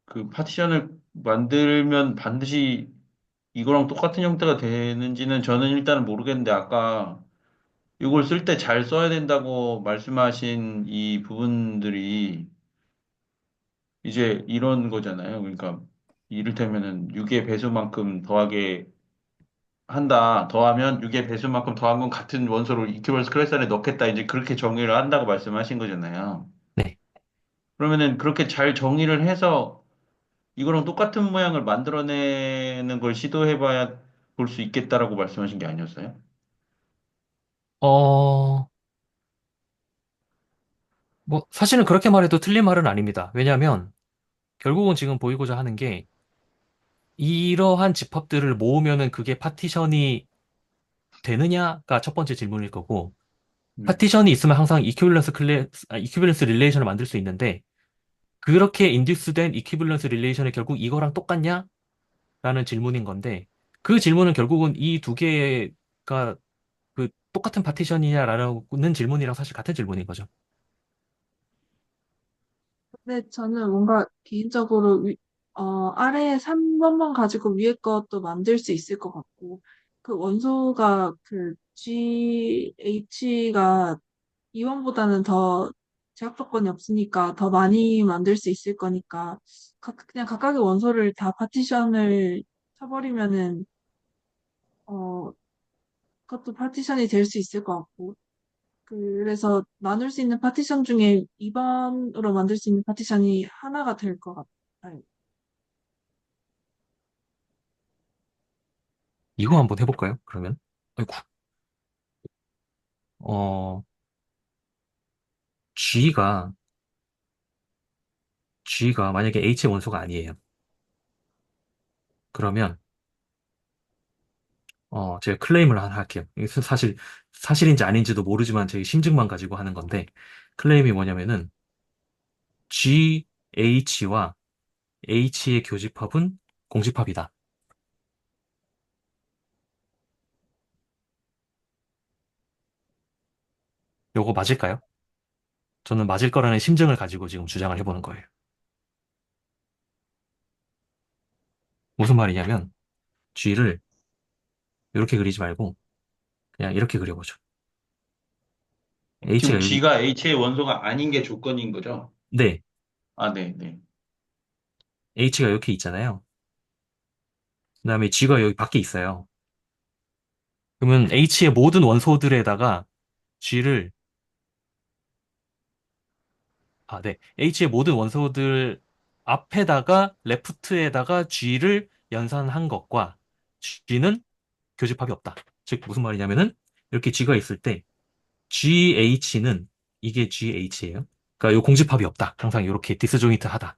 그 파티션을 만들면 반드시 이거랑 똑같은 형태가 되는지는 저는 일단은 모르겠는데 아까 이걸 쓸 때 잘 써야 된다고 말씀하신 이 부분들이 이제 이런 거잖아요. 그러니까 이를테면은 6의 배수만큼 더하면 6의 배수만큼 더한 건 같은 원소를 이퀴벌런스 클래스 안에 넣겠다. 이제 그렇게 정의를 한다고 말씀하신 거잖아요. 네. 그러면은 그렇게 잘 정의를 해서 이거랑 똑같은 모양을 만들어내는 걸 시도해봐야 볼 수 있겠다라고 말씀하신 게 아니었어요? 어, 뭐, 사실은 그렇게 말해도 틀린 말은 아닙니다. 왜냐하면, 결국은 지금 보이고자 하는 게, 이러한 집합들을 모으면은 그게 파티션이 되느냐가 첫 번째 질문일 거고, 음. 파티션이 있으면 항상 이퀴밸런스 릴레이션을 만들 수 있는데, 그렇게 인듀스된 이퀴밸런스 릴레이션이 결국 이거랑 똑같냐? 라는 질문인 건데, 그 질문은 결국은 이 두 개가 그 똑같은 파티션이냐라는 질문이랑 사실 같은 질문인 거죠. 근데 저는 뭔가 개인적으로 아래에 3번만 가지고 위에 것도 만들 수 있을 것 같고, 그 원소가 그 GH가 이원보다는 더 제약 조건이 없으니까 더 많이 만들 수 있을 거니까, 그냥 각각의 원소를 다 파티션을 쳐버리면은, 어, 그것도 파티션이 될 수 있을 것 같고, 그래서 나눌 수 있는 파티션 중에 2번으로 만들 수 있는 파티션이 하나가 될 것 같아요. 이거 한번 해볼까요? 그러면. 아이고. 어, G가, G가 만약에 H의 원소가 아니에요. 그러면, 제가 클레임을 하나 할게요. 이게 사실인지 아닌지도 모르지만 제 심증만 가지고 하는 건데, 클레임이 뭐냐면은, GH와 H의 교집합은 공집합이다. 요거 맞을까요? 저는 맞을 거라는 심증을 가지고 지금 주장을 해보는 거예요. 무슨 말이냐면, G를 이렇게 그리지 말고, 그냥 이렇게 그려보죠. 지금 H가 여기, G가 H의 원소가 아닌 게 조건인 거죠? 네, 아, 네, 네. H가 이렇게 있잖아요. 그 다음에 G가 여기 밖에 있어요. 그러면 H의 모든 원소들에다가 G를, 네. H의 모든 원소들 앞에다가 레프트에다가 G를 연산한 것과 G는 교집합이 없다. 즉, 무슨 말이냐면은, 이렇게 G가 있을 때 GH는 이게 GH예요. 그러니까 요 공집합이 없다. 항상 이렇게 디스조인트 하다.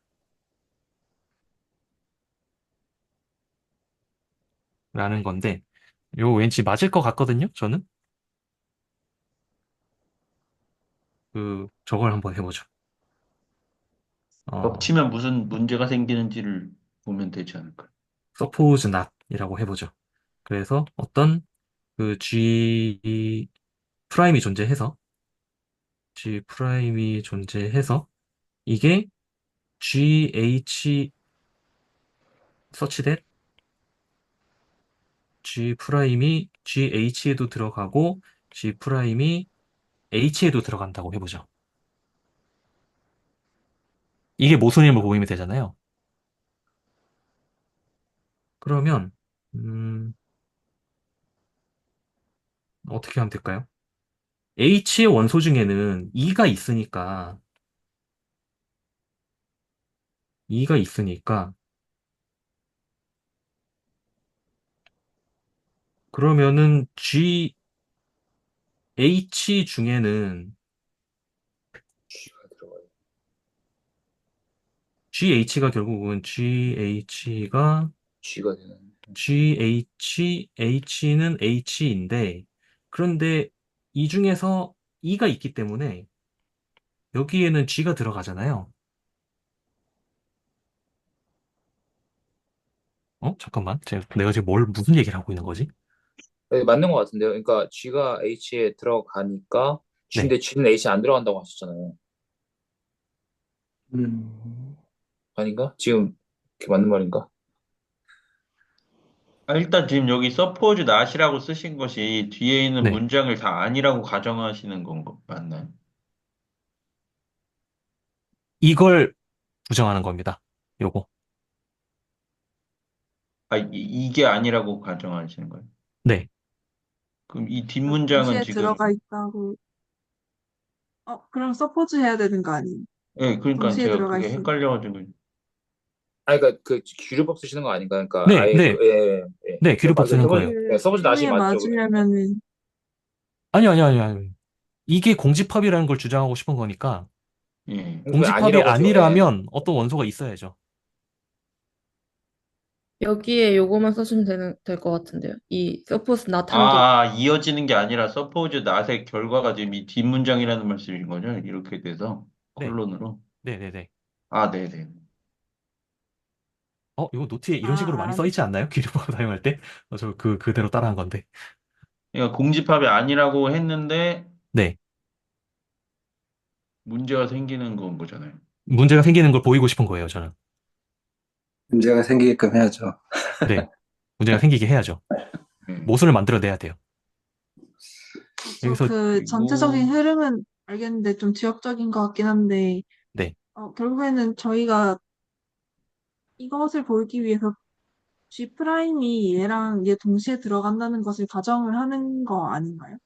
라는 건데, 요 왠지 맞을 것 같거든요, 저는. 저걸 한번 해보죠. 어, 겹치면 무슨 문제가 생기는지를 보면 되지 않을까요? suppose not이라고 해보죠. 그래서 어떤 G 프라임이 존재해서, G 프라임이 존재해서, 이게 GH such that G 프라임이 GH에도 들어가고, G 프라임이 H에도 들어간다고 해보죠. 이게 모순임을 보이면 되잖아요. 그러면, 음, 어떻게 하면 될까요? H의 원소 중에는 2가 있으니까, 2가 있으니까, 그러면은 GH 중에는 G가 들어가요. GH가 결국은 G가 되는. H는 H인데, 그런데 이 중에서 E가 있기 때문에 여기에는 G가 들어가잖아요. 잠깐만. 내가 지금 무슨 얘기를 하고 있는 거지? 네, 맞는 것 같은데요. 그러니까 G가 H에 들어가니까 네. G인데 G는 H에 안 들어간다고 하셨잖아요. 음. 아닌가? 지금 그게 맞는 말인가? 일단 지금 여기 suppose not이라고 쓰신 것이 뒤에 있는 네. 문장을 다 아니라고 가정하시는 건 맞나요? 이걸 부정하는 겁니다. 요거. 이게 아니라고 가정하시는 거예요? 네. 그럼 이 그러니까 뒷문장은 동시에 지금, 들어가 있다고. 그럼 서포즈 해야 되는 거 아니에요? 예, 그러니까 동시에 제가 들어가 그게 있으니까. 헷갈려가지고, 그러니까 그 규류법 쓰시는 거 아닌가? 그러니까 네, 아예 네, 네, 규류법 맞아요. 쓰는 거예요. 서버즈 다시 A에 맞죠, 그래. 맞으려면은, 아니. 이게 공집합이라는 걸 주장하고 싶은 거니까, 예. 왜 공집합이 아니라고 하세요? 예. 아니라면 어떤 원소가 있어야죠. 여기에 요거만 써주면 될 것 같은데요. 이 suppose not 한 개. 이어지는 게 아니라 suppose not의 결과가 지금 이 뒷문장이라는 말씀인 거죠? 이렇게 돼서, 네, 콜론으로. 네네네. 네네. 이거 노트에 이런 식으로 많이 아, 써 있지 않나요? 규류법 사용할 때? 그대로 따라한 건데. 그러니까 공집합이 아니라고 했는데, 네. 문제가 생기는 건 거잖아요. 문제가 생기는 걸 보이고 싶은 거예요, 저는. 문제가 생기게끔 해야죠. 네. 문제가 생기게 해야죠. 예. 모순을 만들어내야 돼요. 그쵸. 여기서, 그 전체적인 그리고, 흐름은 알겠는데 좀 지역적인 것 같긴 한데, 네. 결국에는 저희가 이것을 보이기 위해서 G 프라임이 얘랑 얘 동시에 들어간다는 것을 가정을 하는 거 아닌가요?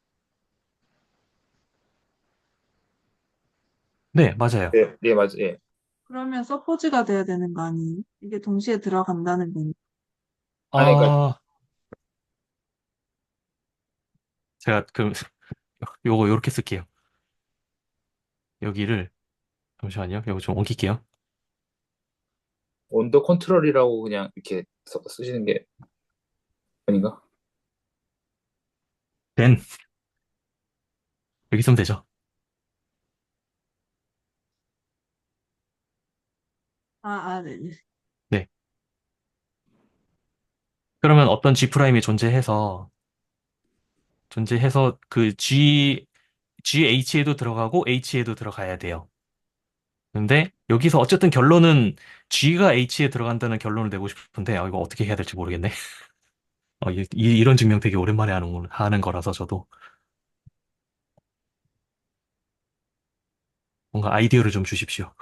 네, 맞아요. 네, 맞아요. 예. 그러면 서포즈가 돼야 되는 거 아니에요? 이게 동시에 들어간다는 건. 그러니까 아, 제가 요거 요렇게 쓸게요. 여기를, 잠시만요. 요거 좀 옮길게요. 온도 컨트롤이라고 그냥 이렇게 쓰시는 게 아닌가? 된, 여기 쓰면 되죠. 네. 네. 그러면 어떤 G 프라임이 존재해서 그 GH에도 들어가고 H에도 들어가야 돼요. 근데 여기서 어쨌든 결론은 G가 H에 들어간다는 결론을 내고 싶은데, 이거 어떻게 해야 될지 모르겠네. 이런 증명 되게 오랜만에 하는 거라서 저도 뭔가 아이디어를 좀 주십시오.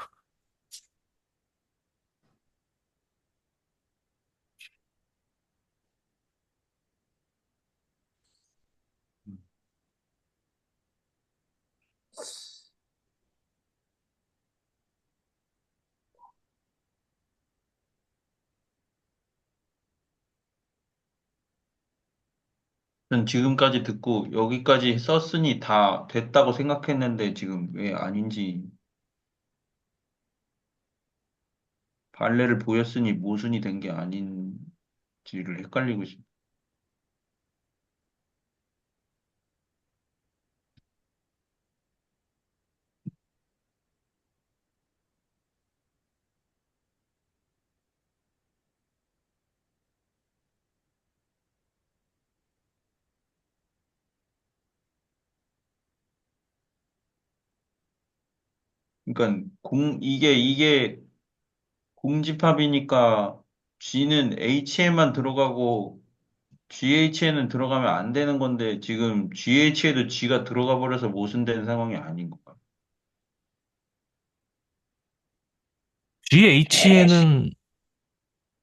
전 지금까지 듣고 여기까지 썼으니 다 됐다고 생각했는데 지금 왜 아닌지 발레를 보였으니 모순이 된 게 아닌지를 헷갈리고 있어요. 그러니까 이게 공집합이니까 G는 H에만 들어가고 GH에는 들어가면 안 되는 건데 지금 GH에도 G가 들어가 버려서 모순된 상황이 아닌 것 같아요.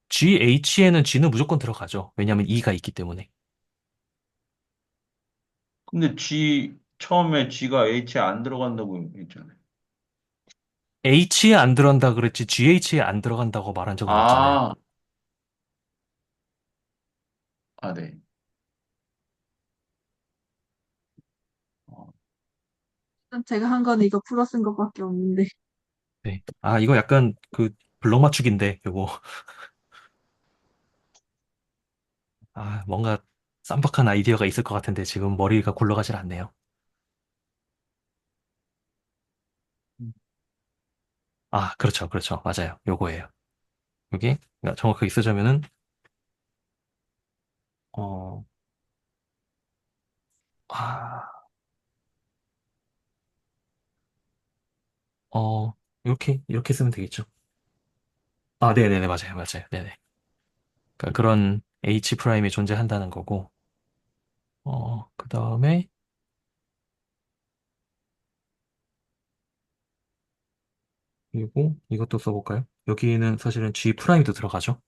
GH에는 G는 무조건 들어가죠. 왜냐하면 E가 있기 때문에. 근데 처음에 G가 H에 안 들어간다고 했잖아요. H에 안 들어간다 그랬지 GH에 안 들어간다고 말한 적은 없잖아요. 아, 네. 어, 일단 제가 한 건 이거 풀어 쓴 것밖에 없는데. 네. 이거 약간 블럭 맞추기인데, 요거. 뭔가 쌈박한 아이디어가 있을 것 같은데 지금 머리가 굴러가질 않네요. 그렇죠. 그렇죠. 맞아요. 요거예요. 여기 그러니까 정확하게 쓰자면은 어, 아, 이렇게 쓰면 되겠죠. 네네네, 맞아요. 맞아요. 네네. 그러니까 그런 H 프라임이 존재한다는 거고, 그 다음에, 그리고 이것도 써볼까요? 여기는 사실은 G 프라임도 들어가죠.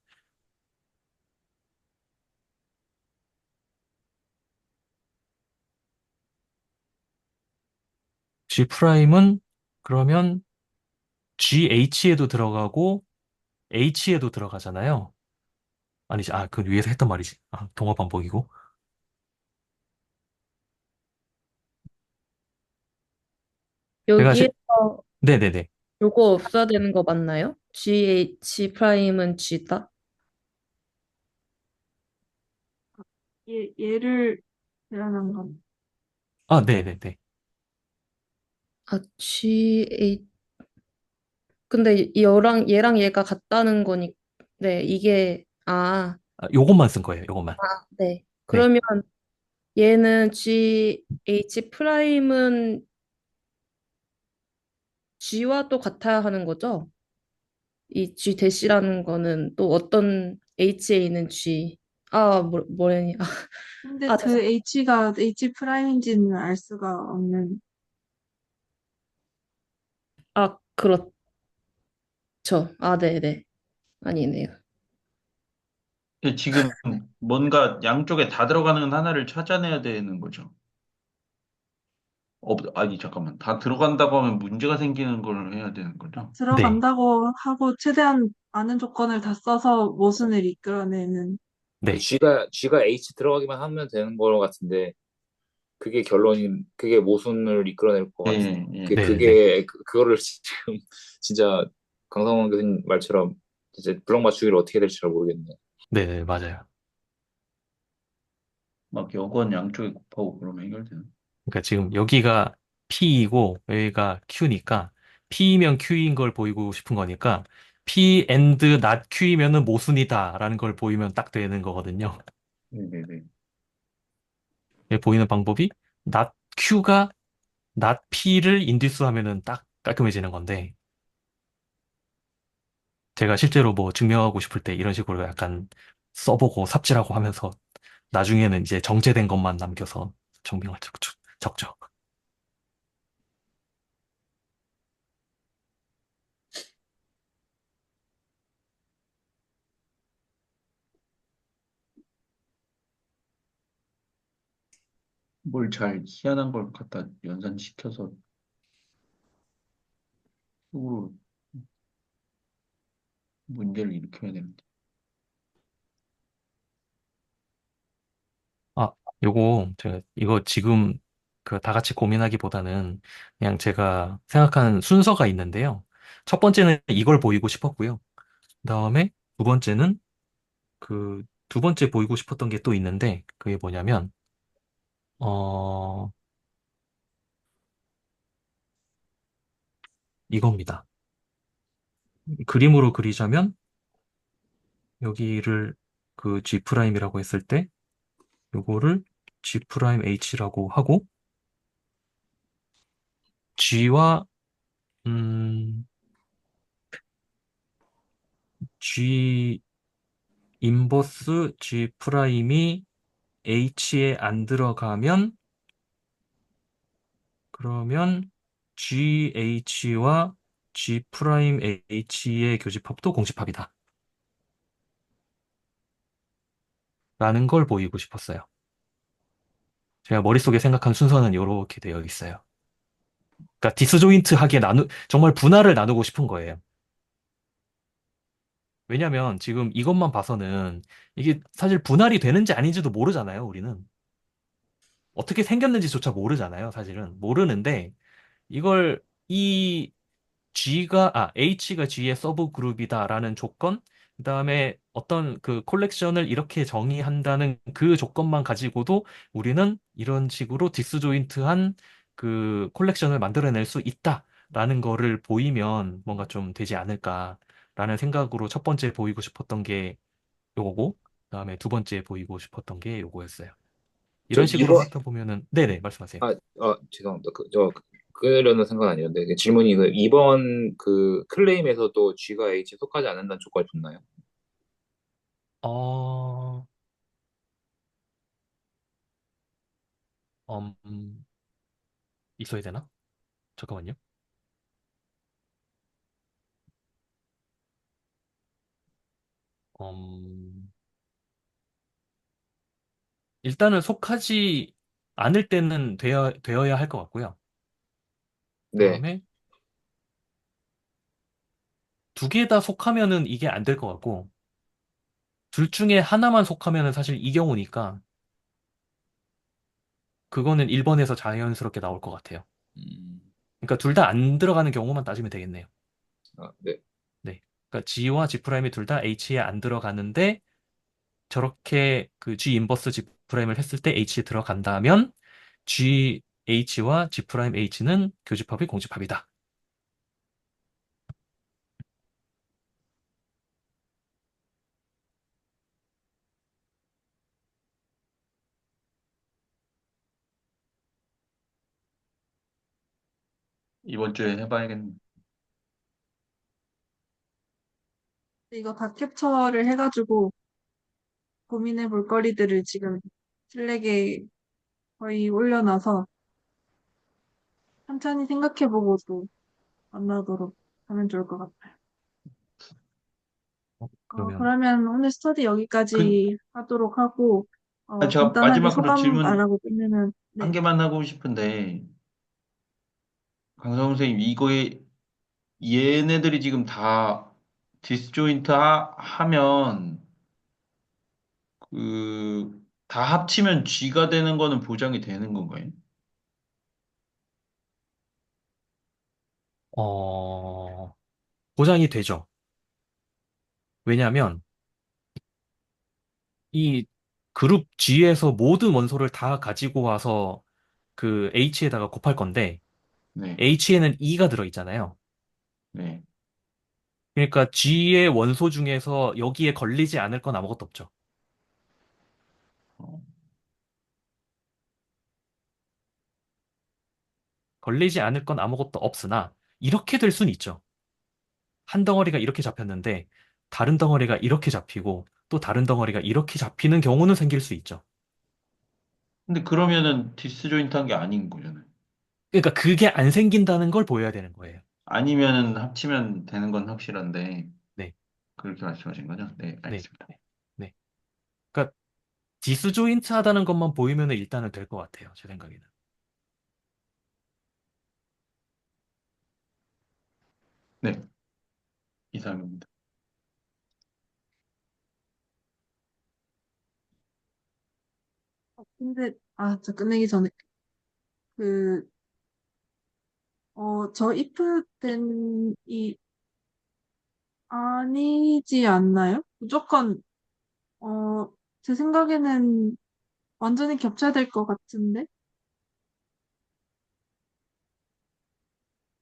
G 프라임은 그러면 GH에도 들어가고 H에도 들어가잖아요. 아니지, 그 위에서 했던 말이지. 동어 반복이고. 제가 여기에서 네네네. 요거 없어야 되는 거 맞나요? GH 프라임은 G다? 얘를 대하는 건. 네네네. GH 근데 얘랑 얘가 같다는 거니 네, 이게 요것만 쓴 거예요, 요것만. 네. 네. 그러면 얘는 GH 프라임은 G와 또 같아야 하는 거죠? 이 G 대시라는 거는 또 어떤 H에 있는 G. 뭐래니? 근데 그 죄송. H가 H 프라임인지는 알 수가 없는. 그렇죠. 네네. 아니네요. 지금 뭔가 양쪽에 다 들어가는 하나를 찾아내야 되는 거죠. 아니, 잠깐만. 다 들어간다고 하면 문제가 생기는 걸 해야 되는 거죠. 네. 들어간다고 하고 최대한 많은 조건을 다 써서 모순을 이끌어내는. 네. G가 H 들어가기만 하면 되는 거 같은데 그게 모순을 이끌어낼 것 같은. 예, 예. 네네네. 그거를 지금 진짜 강성원 교수님 말처럼 이제 블럭 맞추기를 어떻게 해야 될지 잘 모르겠네. 네네, 맞아요. 막 여건 양쪽에 곱하고 그러면 해결되는. 그러니까 지금 여기가 P이고 여기가 Q니까 P이면 Q인 걸 보이고 싶은 거니까 P and not Q이면은 모순이다라는 걸 보이면 딱 되는 거거든요. 네네네. 보이는 방법이 not Q가 not P를 인듀스 하면은 딱 깔끔해지는 건데 제가 실제로 뭐 증명하고 싶을 때 이런 식으로 약간 써보고 삽질하고 하면서 나중에는 이제 정제된 것만 남겨서 증명을 적죠. 뭘 잘 희한한 걸 갖다 연산시켜서 으로 문제를 일으켜야 되는데. 아, 제가 이거 지금 그 다 같이 고민하기보다는 그냥 제가 생각하는 순서가 있는데요. 첫 번째는 이걸 보이고 싶었고요. 그다음에 두 번째는 그 두 번째 보이고 싶었던 게 또 있는데 그게 뭐냐면 어 이겁니다. 그림으로 그리자면 여기를 그 G 프라임이라고 했을 때 요거를 G 프라임 H라고 하고 G와 음 G 인버스 G 프라임이 H에 안 들어가면 그러면 GH와 G 프라임 H의 교집합도 공집합이다. 라는 걸 보이고 싶었어요. 제가 머릿속에 생각한 순서는 이렇게 되어 있어요. 그러니까 디스조인트하게 정말 분할을 나누고 싶은 거예요. 왜냐면 지금 이것만 봐서는 이게 사실 분할이 되는지 아닌지도 모르잖아요, 우리는. 어떻게 생겼는지조차 모르잖아요, 사실은. 모르는데 이걸 이 H가 G의 서브 그룹이다라는 조건, 그다음에 어떤 그 콜렉션을 이렇게 정의한다는 그 조건만 가지고도 우리는 이런 식으로 디스조인트한 그 콜렉션을 만들어낼 수 있다라는 거를 보이면 뭔가 좀 되지 않을까라는 생각으로 첫 번째 보이고 싶었던 게 요거고, 그다음에 두 번째 보이고 싶었던 게 요거였어요. 저 이런 식으로 이번 하다 보면은, 네네, 말씀하세요. 죄송합니다. 그러려는 생각 아니었는데 질문이 이번 그 클레임에서도 G가 H에 속하지 않는다는 조건이 붙나요? 어, 음, 있어야 되나? 잠깐만요. 음, 일단은 속하지 않을 때는 되어야 할 것 같고요. 네. 그다음에 두 개 다 속하면은 이게 안 될 것 같고, 둘 중에 하나만 속하면은 사실 이 경우니까, 그거는 1번에서 자연스럽게 나올 것 같아요. 음, 그러니까 둘 다 안 들어가는 경우만 따지면 되겠네요. 네. 네. 그러니까 G와 G'이 둘 다 H에 안 들어가는데, 저렇게 그 G 인버스 G'을 했을 때 H에 들어간다면, GH와 G'H는 교집합이 공집합이다. 이번 주에 해봐야겠네. 이거 다 캡처를 해가지고 고민해 볼 거리들을 지금 슬랙에 거의 올려놔서 천천히 생각해보고 또 만나도록 하면 좋을 것 같아요. 그러면, 그러면 오늘 스터디 그, 여기까지 하도록 하고, 아니, 제가 간단하게 마지막으로 소감 질문 말하고 끝내면, 한 네. 개만 하고 싶은데, 강성 선생님, 이거에, 얘네들이 지금 다 디스조인트 하면, 다 합치면 G가 되는 거는 보장이 되는 건가요? 어, 보장이 되죠. 왜냐하면, 이 그룹 G에서 모든 원소를 다 가지고 와서 그 H에다가 곱할 건데, 네, H에는 E가 들어있잖아요. 네. 그러니까 G의 원소 중에서 여기에 걸리지 않을 건 아무것도 없죠. 어, 걸리지 않을 건 아무것도 없으나, 이렇게 될 수는 있죠. 한 덩어리가 이렇게 잡혔는데, 다른 덩어리가 이렇게 잡히고, 또 다른 덩어리가 이렇게 잡히는 경우는 생길 수 있죠. 근데 그러면은 디스조인트 한 게 아닌 거잖아요. 그러니까 그게 안 생긴다는 걸 보여야 되는 거예요. 아니면은 합치면 되는 건 확실한데, 네, 그렇게 말씀하신 거죠? 네, 네, 알겠습니다. 네. 네. 그러니까 디스조인트 하다는 것만 보이면 일단은 될 것 같아요. 제 생각에는. 네, 이상입니다. 근데, 저 끝내기 전에, 그, 저 if then 이 아니지 않나요? 무조건, 어, 제 생각에는 완전히 겹쳐야 될 것 같은데?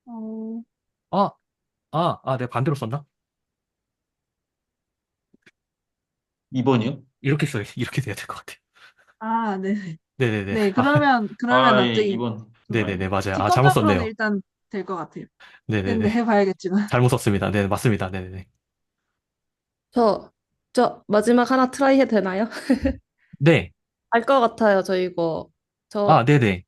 어, 아, 내가 반대로 썼나? 2번이요? 이렇게 써야, 이렇게 돼야 될 것 같아요. 네네. 네네네. 네, 그러면 예, 납득이. 2번 네네네. 써봐야겠다. 맞아요. 잘못 직관적으로는 썼네요. 일단 될 것 같아요. 근데 네네네. 해봐야겠지만. 잘못 썼습니다. 네, 맞습니다. 네네네. 저, 저 마지막 하나 트라이 해도 되나요? 네. 알 것 같아요, 저 이거. 저, 네네.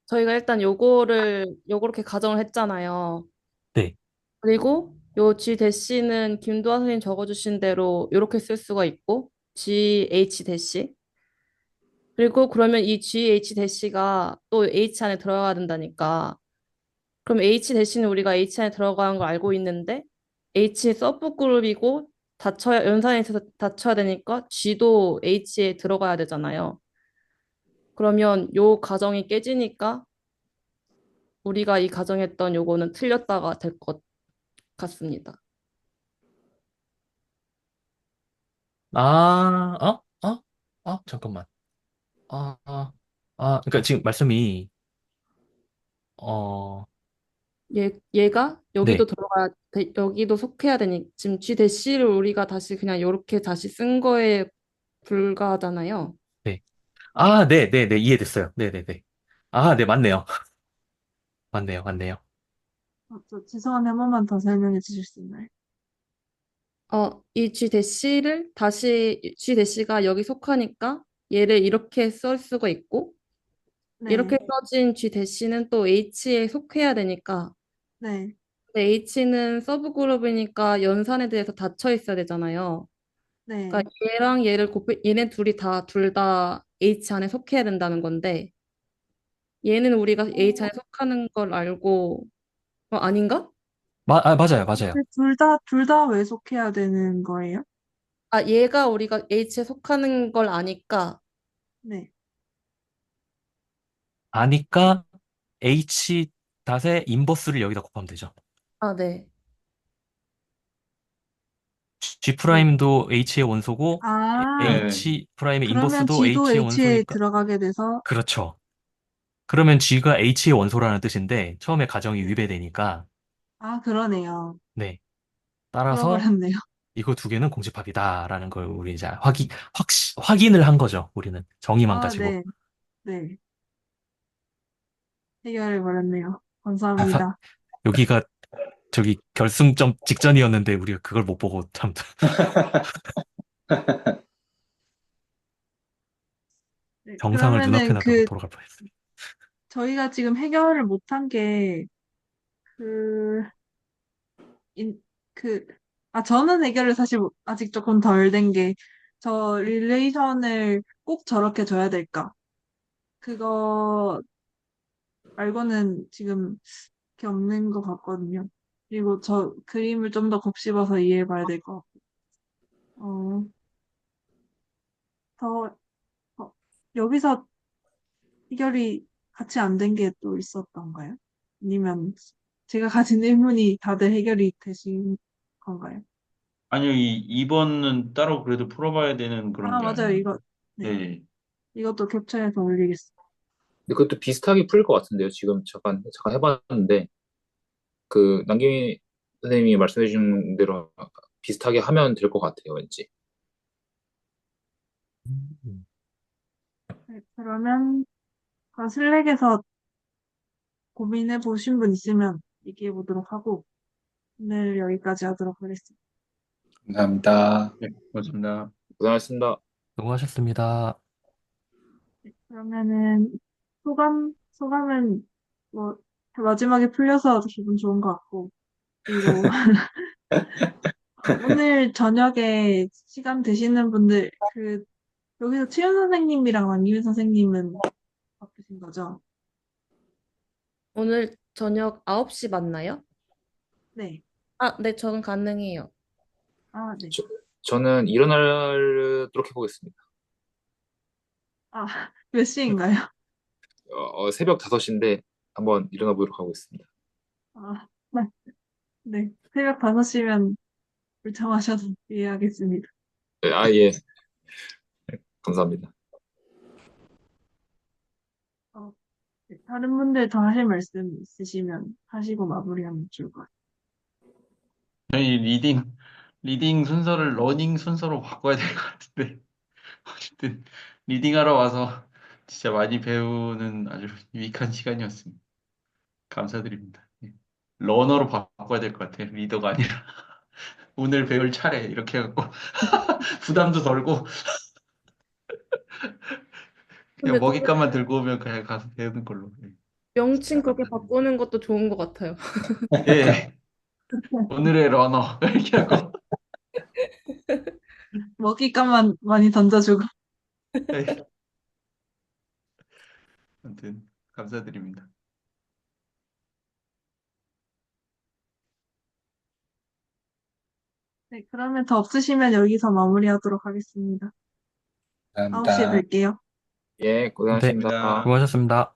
저희가 일단 요렇게 가정을 했잖아요. 네. 그리고 요 G 대시는 김도환 선생님 적어주신 대로 요렇게 쓸 수가 있고, GH 대시. 그리고 그러면 이 GH 대시가 또 H 안에 들어가야 된다니까. 그럼 H 대신에 우리가 H 안에 들어가는 걸 알고 있는데 H 서브 그룹이고 연산에 있어서 닫혀야 되니까 G도 H에 들어가야 되잖아요. 그러면 요 가정이 깨지니까 우리가 이 가정했던 요거는 틀렸다가 될 것 같습니다. 잠깐만. 그러니까 지금 말씀이, 어, 얘가 여기도 네. 여기도 속해야 되니 지금 G 대시를 우리가 다시 그냥 요렇게 다시 쓴 거에 불과하잖아요. 네. 네네네. 이해됐어요. 네네네. 네, 맞네요. 맞네요. 맞네요. 죄송한데 한 번만 더 설명해 주실 수 있나요? 이 G 대시를 다시 G 대시가 여기 속하니까 얘를 이렇게 쓸 수가 있고 이렇게 네, 써진 G 대시는 또 H에 속해야 되니까 네, 근데 H는 서브 그룹이니까 연산에 대해서 닫혀 있어야 되잖아요. 네, 그러니까 얘랑 얘를 얘네 둘 다 H 안에 속해야 된다는 건데 얘는 우리가 H안에 속하는 걸 알고, 아닌가? 맞아요, 맞아요. 둘 다 왜 속해야 되는 거예요? 아, 얘가 우리가 H에 속하는 걸 아니까, 네. 아니까 H 닷의 인버스를 여기다 곱하면 되죠. 아, 네. G 네. 프라임도 H의 원소고 아, 네. H 프라임의 그러면 인버스도 G도 H의 H에 원소니까 들어가게 돼서, 그렇죠. 그러면 G가 H의 원소라는 뜻인데 처음에 가정이 네. 위배되니까 아, 그러네요. 네. 따라서 풀어버렸네요. 이거 두 개는 공집합이다라는 걸 우리 이제 확인을 한 거죠. 우리는 정의만 아, 가지고. 네. 네. 해결해버렸네요. 아, 감사합니다. 여기가 저기 결승점 직전이었는데 우리가 그걸 못 보고 참 네. 정상을 눈앞에 그러면은 놔두고 돌아갈 뻔했어요. 저희가 지금 해결을 못한 게, 그, 인, 그, 저는 해결을 사실 아직 조금 덜 된 게, 저 릴레이션을 꼭 저렇게 줘야 될까? 그거 말고는 지금 게 없는 것 같거든요. 그리고 저 그림을 좀 더 곱씹어서 이해해 봐야 될 것 같고. 어, 더, 어, 여기서 해결이 같이 안 된 게 또 있었던가요? 아니면 제가 가진 의문이 다들 해결이 되신 건가요? 아니요, 2번은 따로 그래도 풀어봐야 되는 그런 아, 게 맞아요. 아니에요. 네. 네. 이것도 캡처해서 올리겠습니다. 근데 그것도 비슷하게 풀릴 것 같은데요. 지금 잠깐 해봤는데 그 남경희 선생님이 말씀해 주신 대로 비슷하게 하면 될 것 같아요. 왠지. 음. 네, 그러면 슬랙에서 고민해 보신 분 있으면 얘기해 보도록 하고, 오늘 여기까지 하도록 하겠습니다. 감사합니다. 네, 고맙습니다. 고생하셨습니다. 수고하셨습니다. 그러면은 소감은 뭐 마지막에 풀려서 기분 좋은 것 같고, 그리고 오늘 저녁에 시간 되시는 분들 여기서 치윤 선생님이랑 왕기민 선생님은 바쁘신 거죠? 오늘 저녁 9시 맞나요? 네. 아, 네, 저는 가능해요. 아, 네. 저는 일어나도록 해보겠습니다. 아, 몇 시인가요? 새벽 5시인데 한번 일어나 보도록 하겠습니다. 아, 네. 네. 새벽 5시면 불참하셔도 이해하겠습니다. 네, 예. 감사합니다. 어, 네. 다른 분들 더 하실 말씀 있으시면 하시고 마무리하면 좋을 것 같아요. 저희 리딩 순서를 러닝 순서로 바꿔야 될 것 같은데. 어쨌든, 리딩하러 와서 진짜 많이 배우는 아주 유익한 시간이었습니다. 감사드립니다. 예. 러너로 바꿔야 될 것 같아요. 리더가 아니라. 오늘 배울 차례, 이렇게 해갖고. 부담도 덜고, 그냥 근데 또 먹잇감만 들고 오면 그냥 가서 배우는 걸로. 예. 명칭 진짜 그렇게 감사드립니다. 바꾸는 것도 좋은 것 같아요. 예. 오늘의 러너. 이렇게 하고. 먹잇감만 많이 던져주고. 예. 아무튼, 감사드립니다. 네, 그러면 더 없으시면 여기서 마무리하도록 하겠습니다. 9시에 감사합니다. 뵐게요. 예, 네, 고생하셨습니다. 감사합니다. 수고하셨습니다.